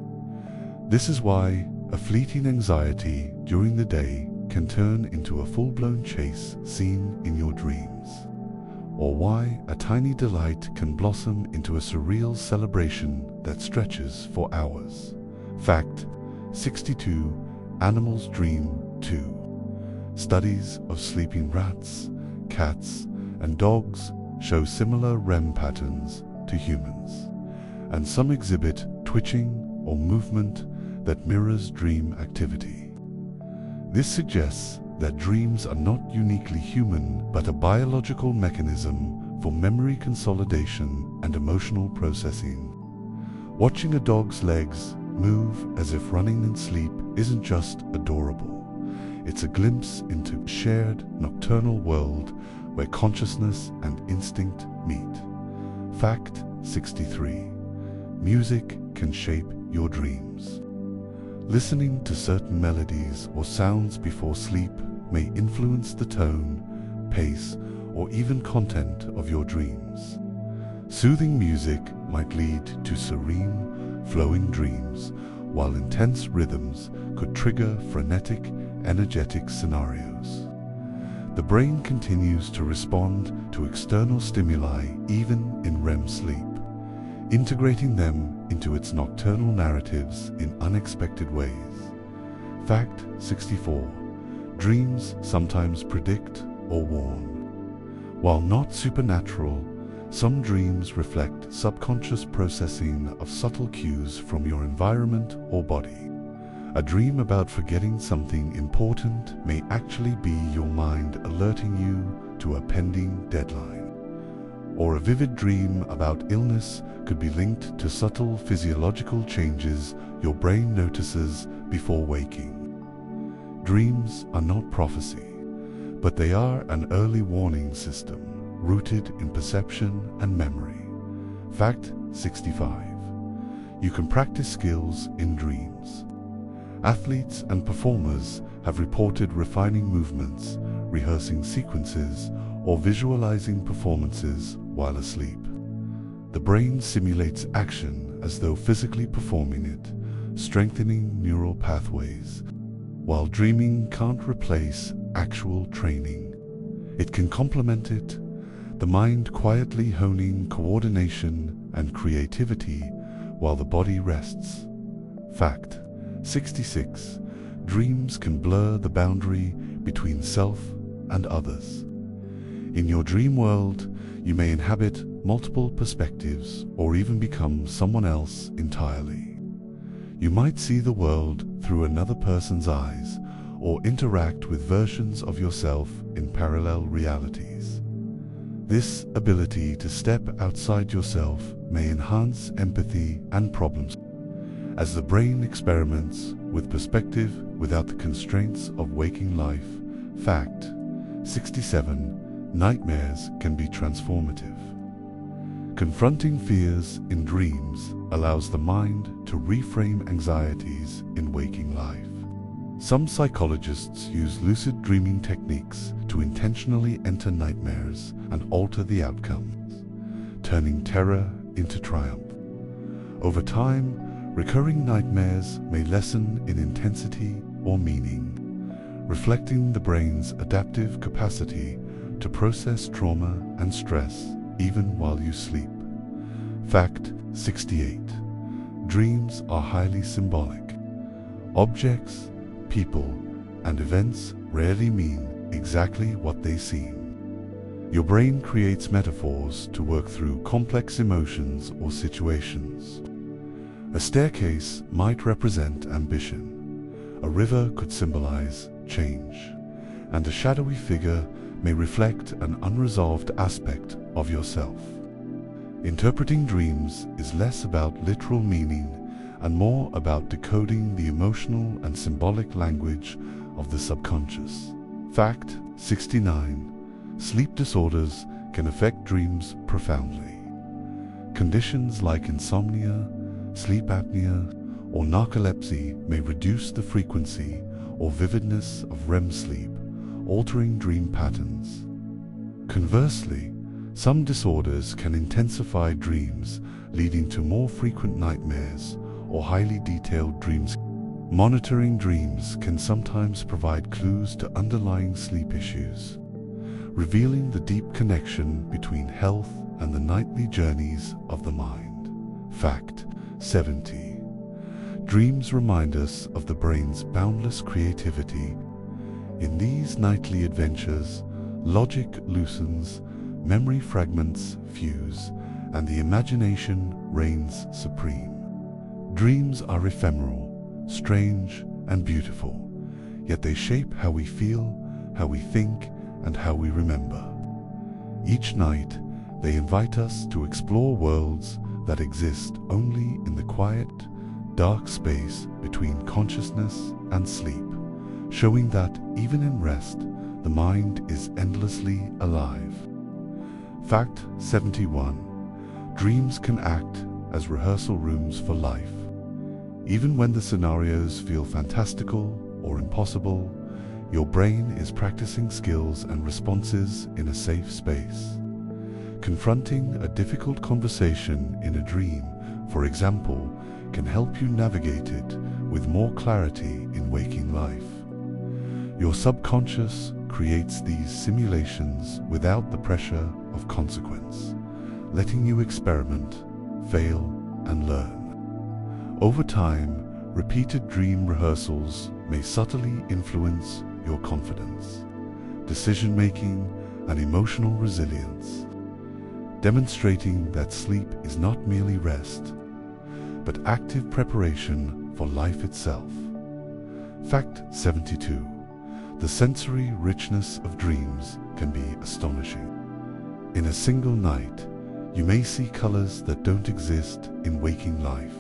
Speaker 1: This is why a fleeting anxiety during the day can turn into a full-blown chase scene in your dreams, or why a tiny delight can blossom into a surreal celebration that stretches for hours. Fact 62. Animals dream too. Studies of sleeping rats, cats, and dogs show similar REM patterns to humans, and some exhibit twitching or movement that mirrors dream activity. This suggests that dreams are not uniquely human, but a biological mechanism for memory consolidation and emotional processing. Watching a dog's legs move as if running in sleep isn't just adorable. It's a glimpse into a shared nocturnal world where consciousness and instinct meet. Fact 63. Music can shape your dreams. Listening to certain melodies or sounds before sleep may influence the tone, pace, or even content of your dreams. Soothing music might lead to serene, flowing dreams, while intense rhythms could trigger frenetic, energetic scenarios. The brain continues to respond to external stimuli even in REM sleep, integrating them into its nocturnal narratives in unexpected ways. Fact 64. Dreams sometimes predict or warn. While not supernatural, some dreams reflect subconscious processing of subtle cues from your environment or body. A dream about forgetting something important may actually be your mind alerting you to a pending deadline. Or a vivid dream about illness could be linked to subtle physiological changes your brain notices before waking. Dreams are not prophecy, but they are an early warning system rooted in perception and memory. Fact 65. You can practice skills in dreams. Athletes and performers have reported refining movements, rehearsing sequences, or visualizing performances while asleep. The brain simulates action as though physically performing it, strengthening neural pathways. While dreaming can't replace actual training, it can complement it, the mind quietly honing coordination and creativity while the body rests. Fact 66. Dreams can blur the boundary between self and others. In your dream world, you may inhabit multiple perspectives or even become someone else entirely. You might see the world through another person's eyes or interact with versions of yourself in parallel realities. This ability to step outside yourself may enhance empathy and problems as the brain experiments with perspective without the constraints of waking life. Fact 67. Nightmares can be transformative. Confronting fears in dreams allows the mind to reframe anxieties in waking life. Some psychologists use lucid dreaming techniques to intentionally enter nightmares and alter the outcomes, turning terror into triumph. Over time, recurring nightmares may lessen in intensity or meaning, reflecting the brain's adaptive capacity to process trauma and stress even while you sleep. Fact 68. Dreams are highly symbolic. Objects, people, and events rarely mean exactly what they seem. Your brain creates metaphors to work through complex emotions or situations. A staircase might represent ambition, a river could symbolize change, and a shadowy figure may reflect an unresolved aspect of yourself. Interpreting dreams is less about literal meaning and more about decoding the emotional and symbolic language of the subconscious. Fact 69. Sleep disorders can affect dreams profoundly. Conditions like insomnia, sleep apnea, or narcolepsy may reduce the frequency or vividness of REM sleep, altering dream patterns. Conversely, some disorders can intensify dreams, leading to more frequent nightmares or highly detailed dreams. Monitoring dreams can sometimes provide clues to underlying sleep issues, revealing the deep connection between health and the nightly journeys of the mind. Fact 70. Dreams remind us of the brain's boundless creativity. In these nightly adventures, logic loosens, memory fragments fuse, and the imagination reigns supreme. Dreams are ephemeral, strange, and beautiful, yet they shape how we feel, how we think, and how we remember. Each night, they invite us to explore worlds that exist only in the quiet, dark space between consciousness and sleep, showing that even in rest, the mind is endlessly alive. Fact 71. Dreams can act as rehearsal rooms for life. Even when the scenarios feel fantastical or impossible, your brain is practicing skills and responses in a safe space. Confronting a difficult conversation in a dream, for example, can help you navigate it with more clarity in waking life. Your subconscious creates these simulations without the pressure of consequence, letting you experiment, fail, and learn. Over time, repeated dream rehearsals may subtly influence your confidence, decision-making, and emotional resilience, demonstrating that sleep is not merely rest, but active preparation for life itself. Fact 72. The sensory richness of dreams can be astonishing. In a single night, you may see colors that don't exist in waking life,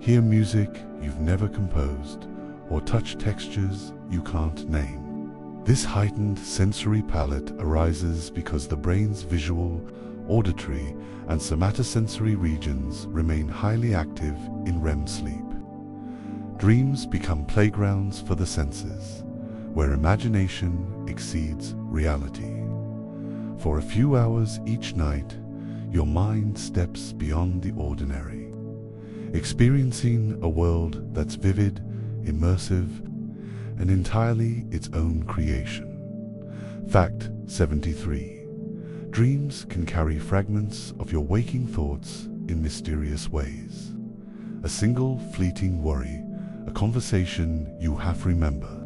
Speaker 1: hear music you've never composed, or touch textures you can't name. This heightened sensory palette arises because the brain's visual, auditory, and somatosensory regions remain highly active in REM sleep. Dreams become playgrounds for the senses, where imagination exceeds reality. For a few hours each night, your mind steps beyond the ordinary, experiencing a world that's vivid, immersive, and entirely its own creation. Fact 73. Dreams can carry fragments of your waking thoughts in mysterious ways. A single fleeting worry, a conversation you half remember,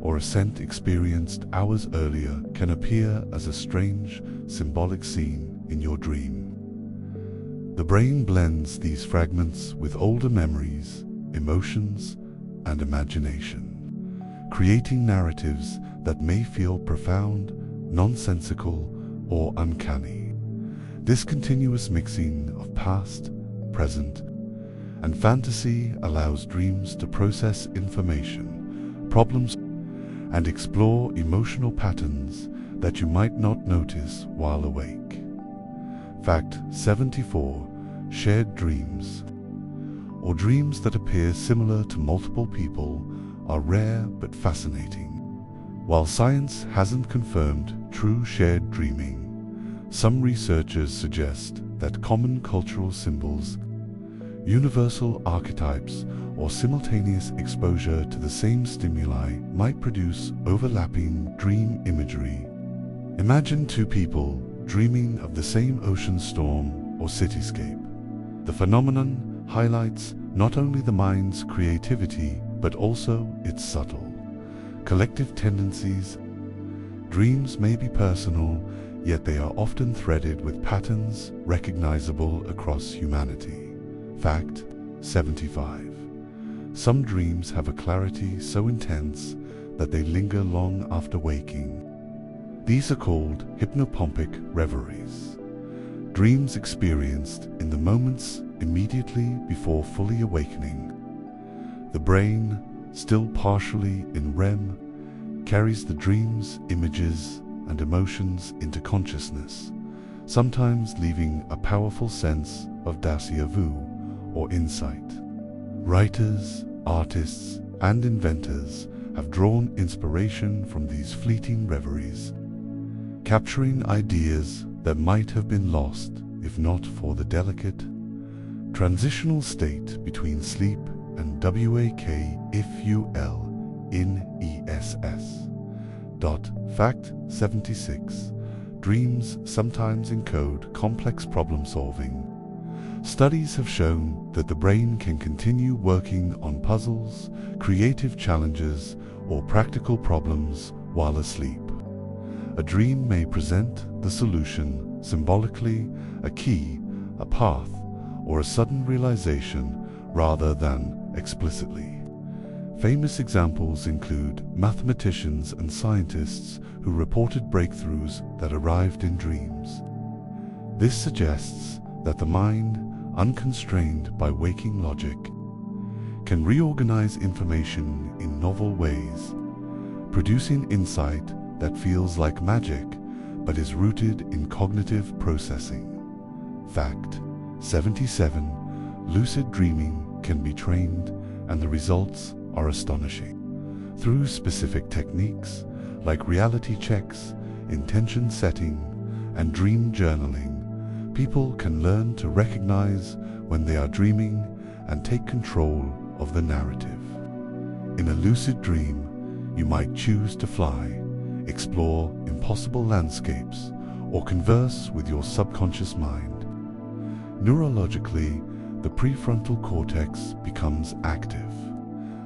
Speaker 1: or a scent experienced hours earlier can appear as a strange, symbolic scene in your dream. The brain blends these fragments with older memories, emotions, and imagination, creating narratives that may feel profound, nonsensical, or uncanny. This continuous mixing of past, present, and fantasy allows dreams to process information, problems, and explore emotional patterns that you might not notice while awake. Fact 74. Shared dreams, or dreams that appear similar to multiple people, are rare but fascinating. While science hasn't confirmed true shared dreaming, some researchers suggest that common cultural symbols, universal archetypes, or simultaneous exposure to the same stimuli might produce overlapping dream imagery. Imagine two people dreaming of the same ocean storm or cityscape. The phenomenon highlights not only the mind's creativity but also its subtle, collective tendencies. Dreams may be personal, yet they are often threaded with patterns recognizable across humanity. Fact 75. Some dreams have a clarity so intense that they linger long after waking. These are called hypnopompic reveries, dreams experienced in the moments immediately before fully awakening. The brain, still partially in REM, carries the dream's images and emotions into consciousness, sometimes leaving a powerful sense of déjà vu or insight. Writers, artists, and inventors have drawn inspiration from these fleeting reveries, capturing ideas that might have been lost if not for the delicate, transitional state between sleep and wakeful in ESS. Fact 76. Dreams sometimes encode complex problem-solving. Studies have shown that the brain can continue working on puzzles, creative challenges, or practical problems while asleep. A dream may present the solution symbolically, a key, a path, or a sudden realization rather than explicitly. Famous examples include mathematicians and scientists who reported breakthroughs that arrived in dreams. This suggests that the mind, unconstrained by waking logic, can reorganize information in novel ways, producing insight that feels like magic but is rooted in cognitive processing. Fact 77. Lucid dreaming can be trained, and the results are astonishing. Through specific techniques like reality checks, intention setting, and dream journaling, people can learn to recognize when they are dreaming and take control of the narrative. In a lucid dream, you might choose to fly, explore impossible landscapes, or converse with your subconscious mind. Neurologically, the prefrontal cortex becomes active,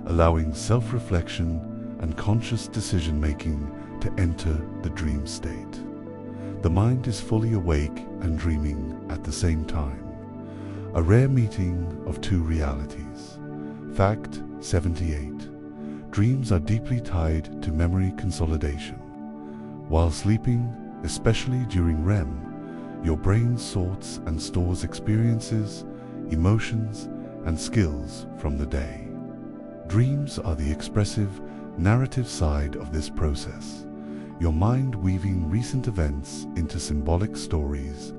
Speaker 1: allowing self-reflection and conscious decision-making to enter the dream state. The mind is fully awake and dreaming at the same time, a rare meeting of two realities. Fact 78. Dreams are deeply tied to memory consolidation. While sleeping, especially during REM, your brain sorts and stores experiences, emotions, and skills from the day. Dreams are the expressive, narrative side of this process, your mind weaving recent events into symbolic stories.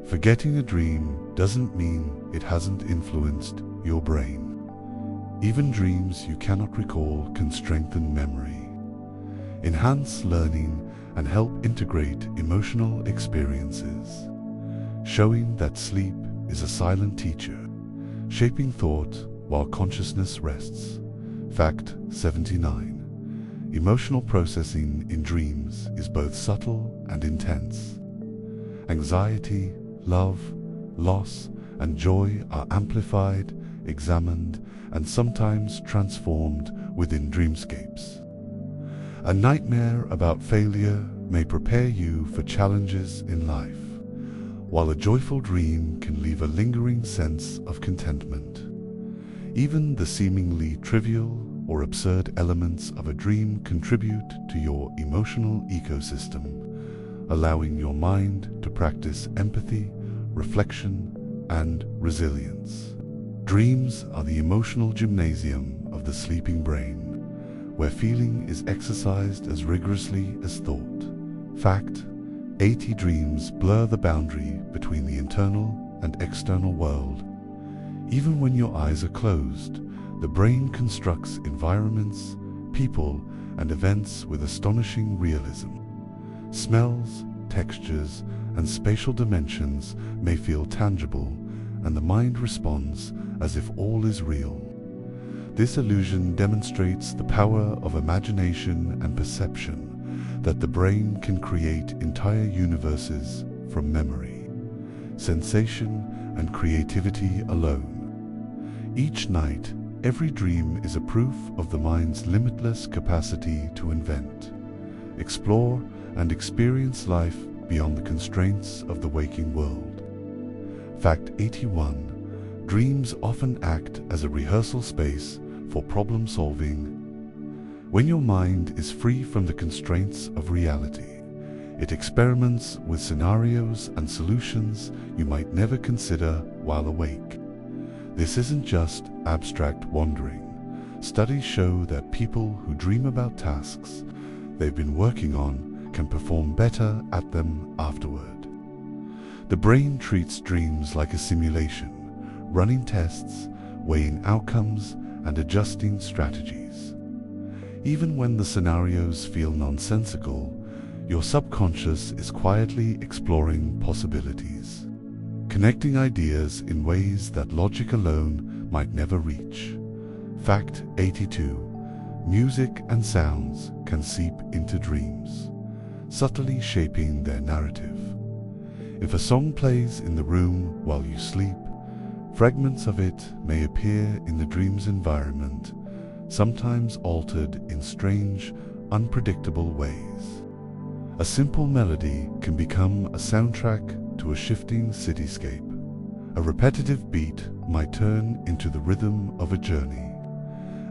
Speaker 1: Forgetting a dream doesn't mean it hasn't influenced your brain. Even dreams you cannot recall can strengthen memory, enhance learning, and help integrate emotional experiences, showing that sleep is a silent teacher, shaping thought while consciousness rests. Fact 79. Emotional processing in dreams is both subtle and intense. Anxiety, love, loss, and joy are amplified, examined, and sometimes transformed within dreamscapes. A nightmare about failure may prepare you for challenges in life, while a joyful dream can leave a lingering sense of contentment. Even the seemingly trivial or absurd elements of a dream contribute to your emotional ecosystem, allowing your mind to practice empathy, reflection, and resilience. Dreams are the emotional gymnasium of the sleeping brain, where feeling is exercised as rigorously as thought. Fact: 80 dreams blur the boundary between the internal and external world. Even when your eyes are closed, the brain constructs environments, people, and events with astonishing realism. Smells, textures, and spatial dimensions may feel tangible, and the mind responds as if all is real. This illusion demonstrates the power of imagination and perception, that the brain can create entire universes from memory, sensation, and creativity alone. Each night, every dream is a proof of the mind's limitless capacity to invent, explore, and experience life beyond the constraints of the waking world. Fact 81. Dreams often act as a rehearsal space for problem solving. When your mind is free from the constraints of reality, it experiments with scenarios and solutions you might never consider while awake. This isn't just abstract wandering. Studies show that people who dream about tasks they've been working on can perform better at them afterward. The brain treats dreams like a simulation, running tests, weighing outcomes, and adjusting strategies. Even when the scenarios feel nonsensical, your subconscious is quietly exploring possibilities, connecting ideas in ways that logic alone might never reach. Fact 82. Music and sounds can seep into dreams, subtly shaping their narrative. If a song plays in the room while you sleep, fragments of it may appear in the dream's environment, sometimes altered in strange, unpredictable ways. A simple melody can become a soundtrack to a shifting cityscape. A repetitive beat might turn into the rhythm of a journey,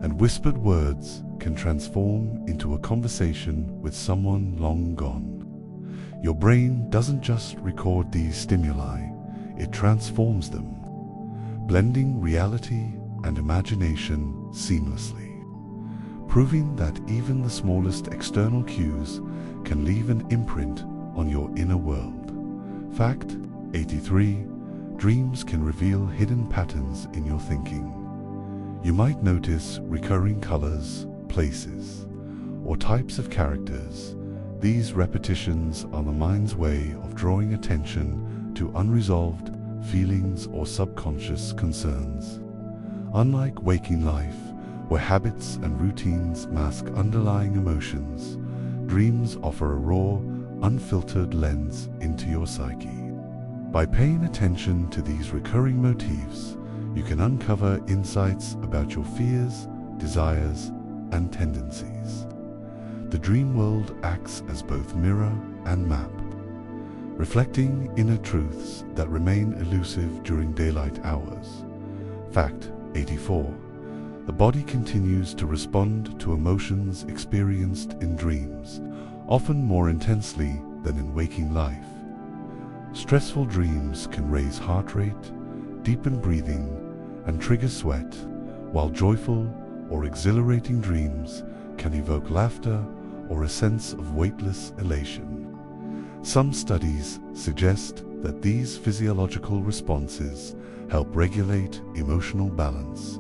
Speaker 1: and whispered words can transform into a conversation with someone long gone. Your brain doesn't just record these stimuli, it transforms them, blending reality and imagination seamlessly, proving that even the smallest external cues can leave an imprint on your inner world. Fact 83. Dreams can reveal hidden patterns in your thinking. You might notice recurring colors, places, or types of characters. These repetitions are the mind's way of drawing attention to unresolved feelings or subconscious concerns. Unlike waking life, where habits and routines mask underlying emotions, dreams offer a raw, unfiltered lens into your psyche. By paying attention to these recurring motifs, you can uncover insights about your fears, desires, and tendencies. The dream world acts as both mirror and map, reflecting inner truths that remain elusive during daylight hours. Fact 84. The body continues to respond to emotions experienced in dreams, often more intensely than in waking life. Stressful dreams can raise heart rate, deepen breathing, and trigger sweat, while joyful or exhilarating dreams can evoke laughter or a sense of weightless elation. Some studies suggest that these physiological responses help regulate emotional balance,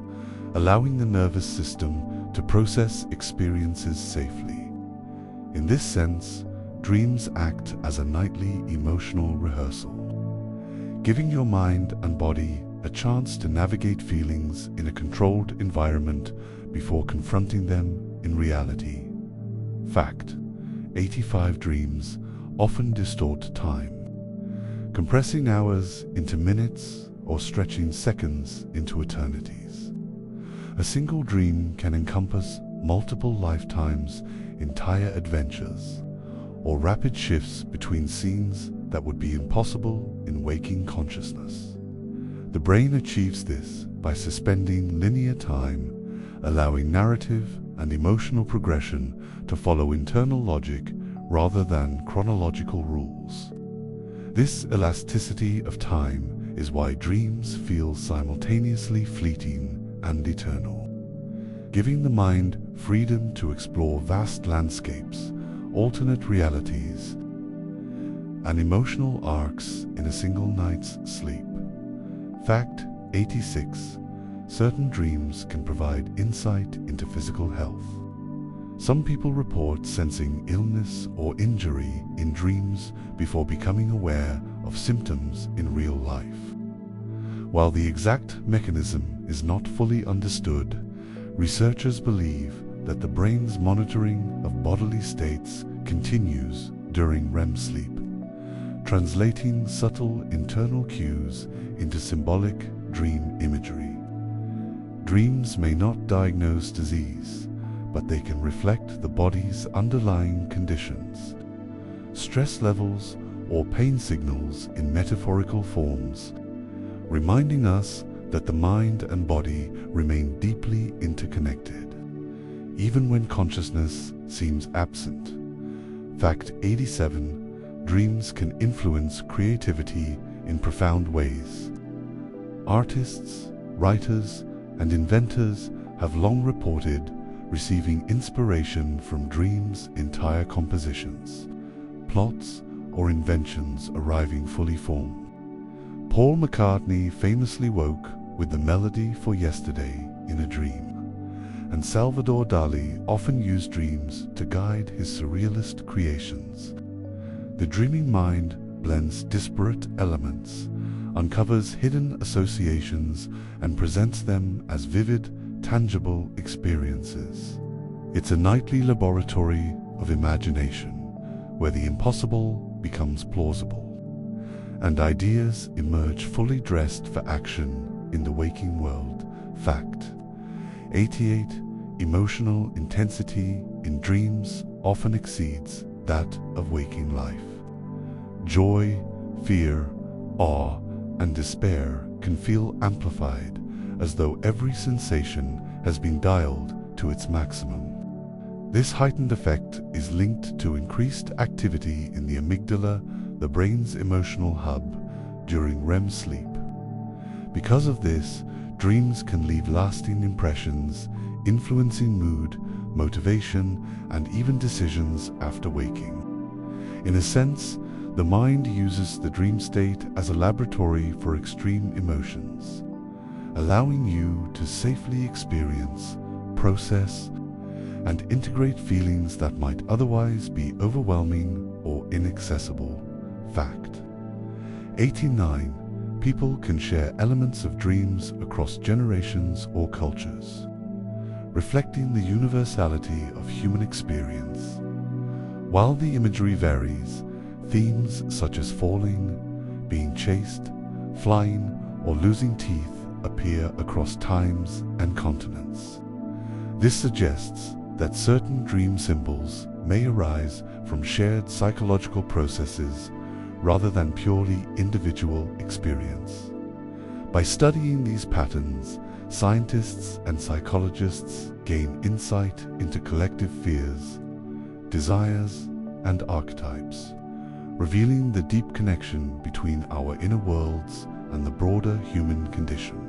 Speaker 1: allowing the nervous system to process experiences safely. In this sense, dreams act as a nightly emotional rehearsal, giving your mind and body a chance to navigate feelings in a controlled environment before confronting them in reality. Fact: 85 dreams often distort time, compressing hours into minutes or stretching seconds into eternities. A single dream can encompass multiple lifetimes, entire adventures, or rapid shifts between scenes that would be impossible in waking consciousness. The brain achieves this by suspending linear time, allowing narrative and emotional progression to follow internal logic rather than chronological rules. This elasticity of time is why dreams feel simultaneously fleeting and eternal, giving the mind freedom to explore vast landscapes, alternate realities, and emotional arcs in a single night's sleep. Fact 86. Certain dreams can provide insight into physical health. Some people report sensing illness or injury in dreams before becoming aware of symptoms in real life. While the exact mechanism is not fully understood, researchers believe that the brain's monitoring of bodily states continues during REM sleep, translating subtle internal cues into symbolic dream imagery. Dreams may not diagnose disease, but they can reflect the body's underlying conditions, stress levels, or pain signals in metaphorical forms, reminding us that the mind and body remain deeply interconnected, even when consciousness seems absent. Fact 87. Dreams can influence creativity in profound ways. Artists, writers, and inventors have long reported receiving inspiration from dreams' entire compositions, plots, or inventions arriving fully formed. Paul McCartney famously woke with the melody for Yesterday in a dream, and Salvador Dali often used dreams to guide his surrealist creations. The dreaming mind blends disparate elements, uncovers hidden associations, and presents them as vivid, tangible experiences. It's a nightly laboratory of imagination, where the impossible becomes plausible, and ideas emerge fully dressed for action in the waking world. Fact 88. Emotional intensity in dreams often exceeds that of waking life. Joy, fear, awe, and despair can feel amplified, as though every sensation has been dialed to its maximum. This heightened effect is linked to increased activity in the amygdala, the brain's emotional hub, during REM sleep. Because of this, dreams can leave lasting impressions, influencing mood, motivation, and even decisions after waking. In a sense, the mind uses the dream state as a laboratory for extreme emotions, allowing you to safely experience, process, and integrate feelings that might otherwise be overwhelming or inaccessible. Fact 89. People can share elements of dreams across generations or cultures, reflecting the universality of human experience. While the imagery varies, themes such as falling, being chased, flying, or losing teeth appear across times and continents. This suggests that certain dream symbols may arise from shared psychological processes rather than purely individual experience. By studying these patterns, scientists and psychologists gain insight into collective fears, desires, and archetypes, revealing the deep connection between our inner worlds and the broader human condition.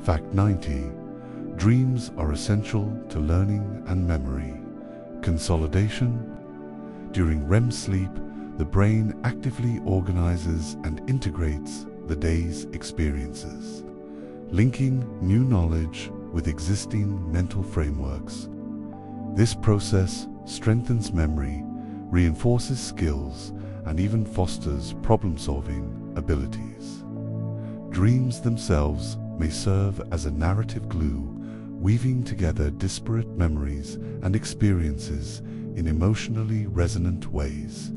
Speaker 1: Fact 90. Dreams are essential to learning and memory, Consolidation. During REM sleep, the brain actively organizes and integrates the day's experiences, linking new knowledge with existing mental frameworks. This process strengthens memory, reinforces skills, and even fosters problem-solving abilities. Dreams themselves may serve as a narrative glue, weaving together disparate memories and experiences in emotionally resonant ways.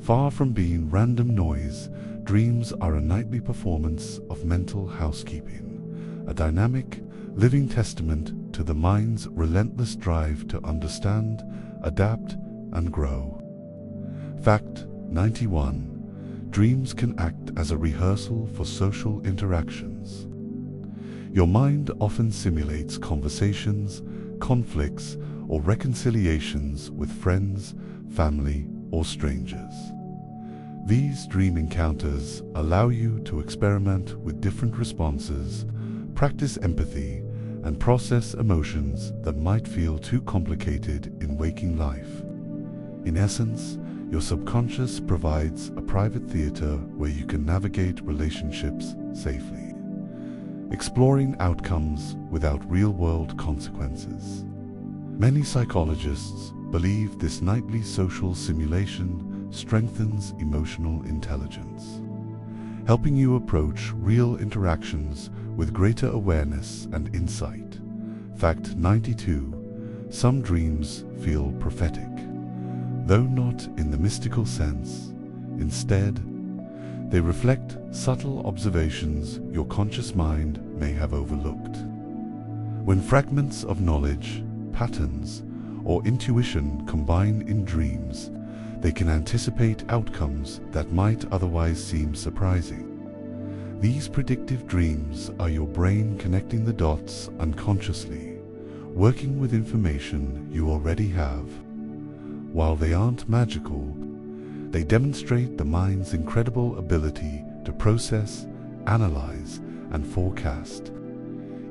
Speaker 1: Far from being random noise, dreams are a nightly performance of mental housekeeping, a dynamic, living testament to the mind's relentless drive to understand, adapt, and grow. Fact 91. Dreams can act as a rehearsal for social interactions. Your mind often simulates conversations, conflicts, or reconciliations with friends, family, or strangers. These dream encounters allow you to experiment with different responses, practice empathy, and process emotions that might feel too complicated in waking life. In essence, your subconscious provides a private theater where you can navigate relationships safely, exploring outcomes without real-world consequences. Many psychologists believe this nightly social simulation strengthens emotional intelligence, helping you approach real interactions with greater awareness and insight. Fact 92. Some dreams feel prophetic, though not in the mystical sense. Instead, they reflect subtle observations your conscious mind may have overlooked. When fragments of knowledge, patterns, or intuition combine in dreams, they can anticipate outcomes that might otherwise seem surprising. These predictive dreams are your brain connecting the dots unconsciously, working with information you already have. While they aren't magical, they demonstrate the mind's incredible ability to process, analyze, and forecast,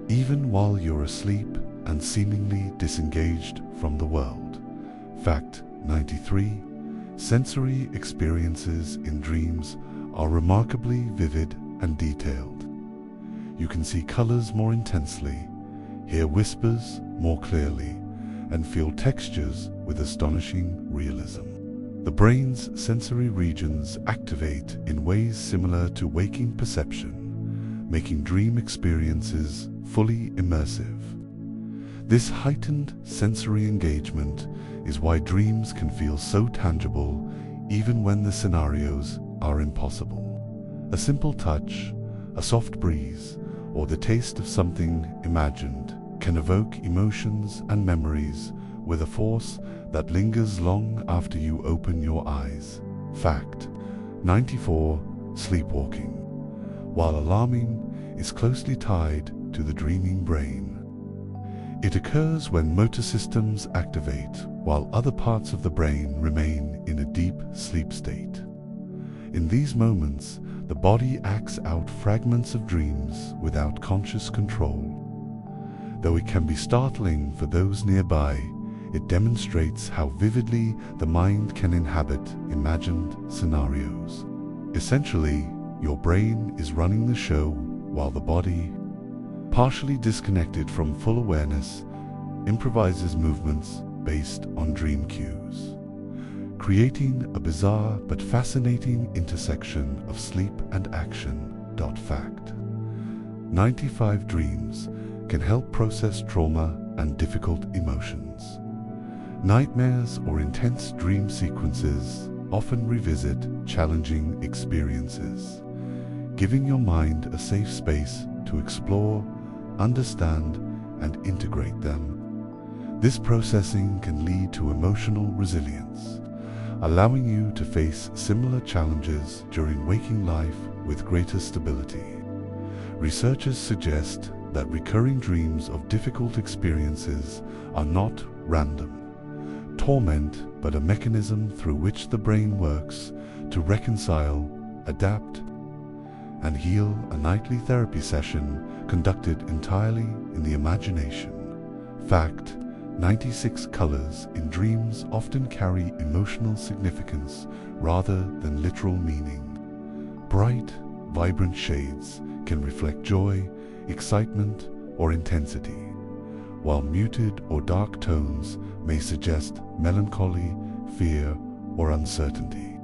Speaker 1: even while you're asleep and seemingly disengaged from the world. Fact 93. Sensory experiences in dreams are remarkably vivid and detailed. You can see colors more intensely, hear whispers more clearly, and feel textures with astonishing realism. The brain's sensory regions activate in ways similar to waking perception, making dream experiences fully immersive. This heightened sensory engagement is why dreams can feel so tangible even when the scenarios are impossible. A simple touch, a soft breeze, or the taste of something imagined can evoke emotions and memories with a force that lingers long after you open your eyes. Fact 94. Sleepwalking, while alarming, is closely tied to the dreaming brain. It occurs when motor systems activate while other parts of the brain remain in a deep sleep state. In these moments, the body acts out fragments of dreams without conscious control. Though it can be startling for those nearby, it demonstrates how vividly the mind can inhabit imagined scenarios. Essentially, your brain is running the show while the body, partially disconnected from full awareness, improvises movements based on dream cues, creating a bizarre but fascinating intersection of sleep and action. Fact 95. Dreams can help process trauma and difficult emotions. Nightmares or intense dream sequences often revisit challenging experiences, giving your mind a safe space to explore, understand, and integrate them. This processing can lead to emotional resilience, allowing you to face similar challenges during waking life with greater stability. Researchers suggest that recurring dreams of difficult experiences are not random torment, but a mechanism through which the brain works to reconcile, adapt, and heal. A nightly therapy session conducted entirely in the imagination. Fact 96 colors in dreams often carry emotional significance rather than literal meaning. Bright, vibrant shades can reflect joy, excitement, or intensity, while muted or dark tones may suggest melancholy, fear, or uncertainty.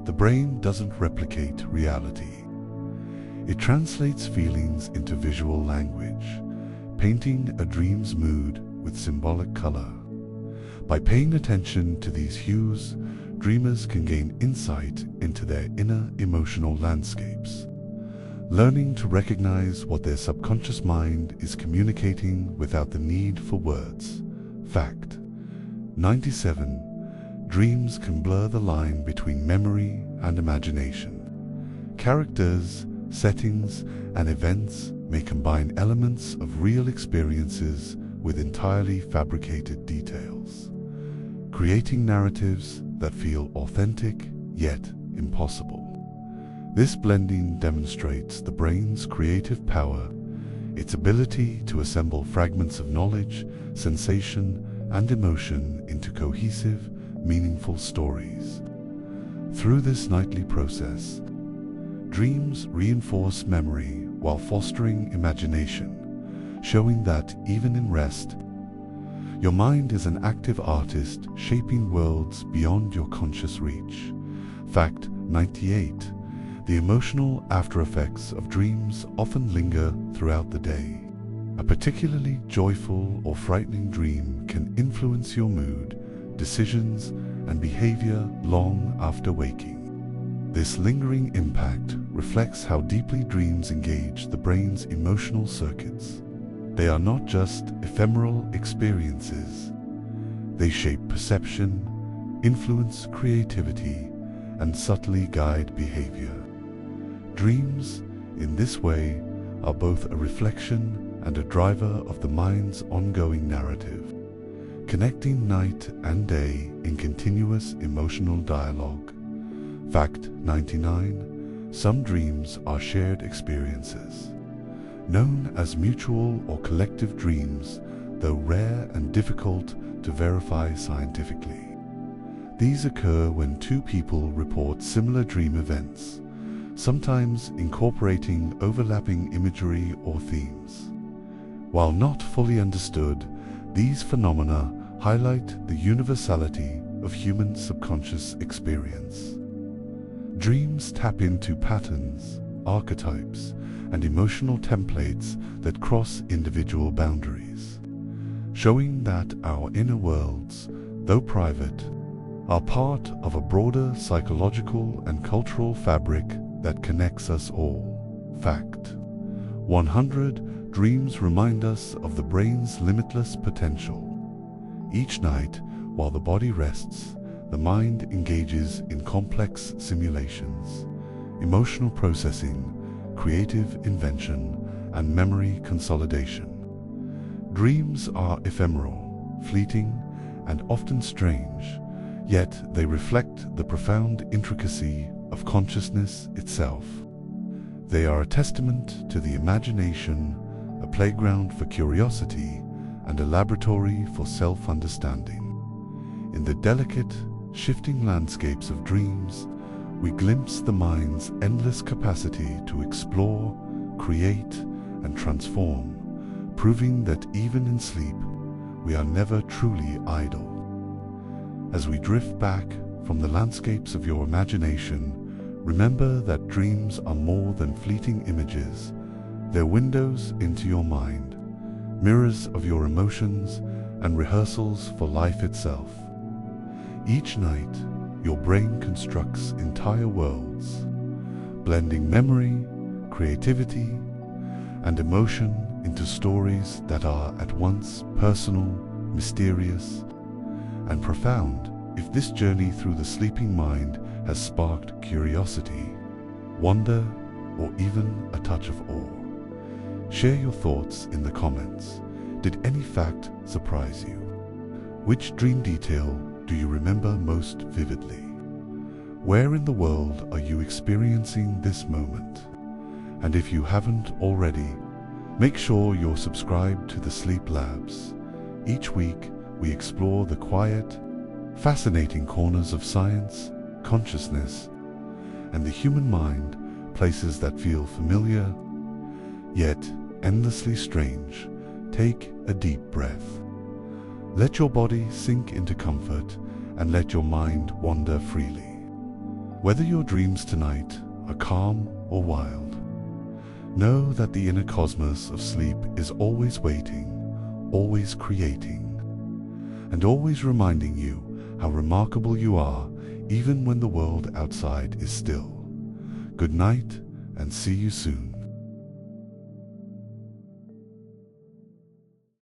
Speaker 1: The brain doesn't replicate reality. It translates feelings into visual language, painting a dream's mood with symbolic color. By paying attention to these hues, dreamers can gain insight into their inner emotional landscapes, learning to recognize what their subconscious mind is communicating without the need for words. Fact 97. Dreams can blur the line between memory and imagination. Characters, settings, and events may combine elements of real experiences with entirely fabricated details, creating narratives that feel authentic yet impossible. This blending demonstrates the brain's creative power, its ability to assemble fragments of knowledge, sensation, and emotion into cohesive, meaningful stories. Through this nightly process, dreams reinforce memory while fostering imagination, showing that even in rest, your mind is an active artist shaping worlds beyond your conscious reach. Fact 98. The emotional after-effects of dreams often linger throughout the day. A particularly joyful or frightening dream can influence your mood, decisions, and behavior long after waking. This lingering impact reflects how deeply dreams engage the brain's emotional circuits. They are not just ephemeral experiences. They shape perception, influence creativity, and subtly guide behavior. Dreams, in this way, are both a reflection and a driver of the mind's ongoing narrative, connecting night and day in continuous emotional dialogue. Fact 99. Some dreams are shared experiences, known as mutual or collective dreams, though rare and difficult to verify scientifically. These occur when two people report similar dream events, sometimes incorporating overlapping imagery or themes. While not fully understood, these phenomena highlight the universality of human subconscious experience. Dreams tap into patterns, archetypes, and emotional templates that cross individual boundaries, showing that our inner worlds, though private, are part of a broader psychological and cultural fabric that connects us all. Fact 100. Dreams remind us of the brain's limitless potential. Each night, while the body rests, the mind engages in complex simulations, emotional processing, creative invention, and memory consolidation. Dreams are ephemeral, fleeting, and often strange, yet they reflect the profound intricacy of consciousness itself. They are a testament to the imagination, a playground for curiosity, and a laboratory for self-understanding. In the delicate, shifting landscapes of dreams, we glimpse the mind's endless capacity to explore, create, and transform, proving that even in sleep, we are never truly idle. As we drift back from the landscapes of your imagination, remember that dreams are more than fleeting images. They're windows into your mind, mirrors of your emotions, and rehearsals for life itself. Each night, your brain constructs entire worlds, blending memory, creativity, and emotion into stories that are at once personal, mysterious, and profound. If this journey through the sleeping mind has sparked curiosity, wonder, or even a touch of awe, share your thoughts in the comments. Did any fact surprise you? Which dream detail do you remember most vividly? Where in the world are you experiencing this moment? And if you haven't already, make sure you're subscribed to the Sleep Labs. Each week, we explore the quiet, fascinating corners of science, consciousness, and the human mind, places that feel familiar, yet endlessly strange. Take a deep breath. Let your body sink into comfort and let your mind wander freely. Whether your dreams tonight are calm or wild, know that the inner cosmos of sleep is always waiting, always creating, and always reminding you how remarkable you are, even when the world outside is still. Good night, and see you soon.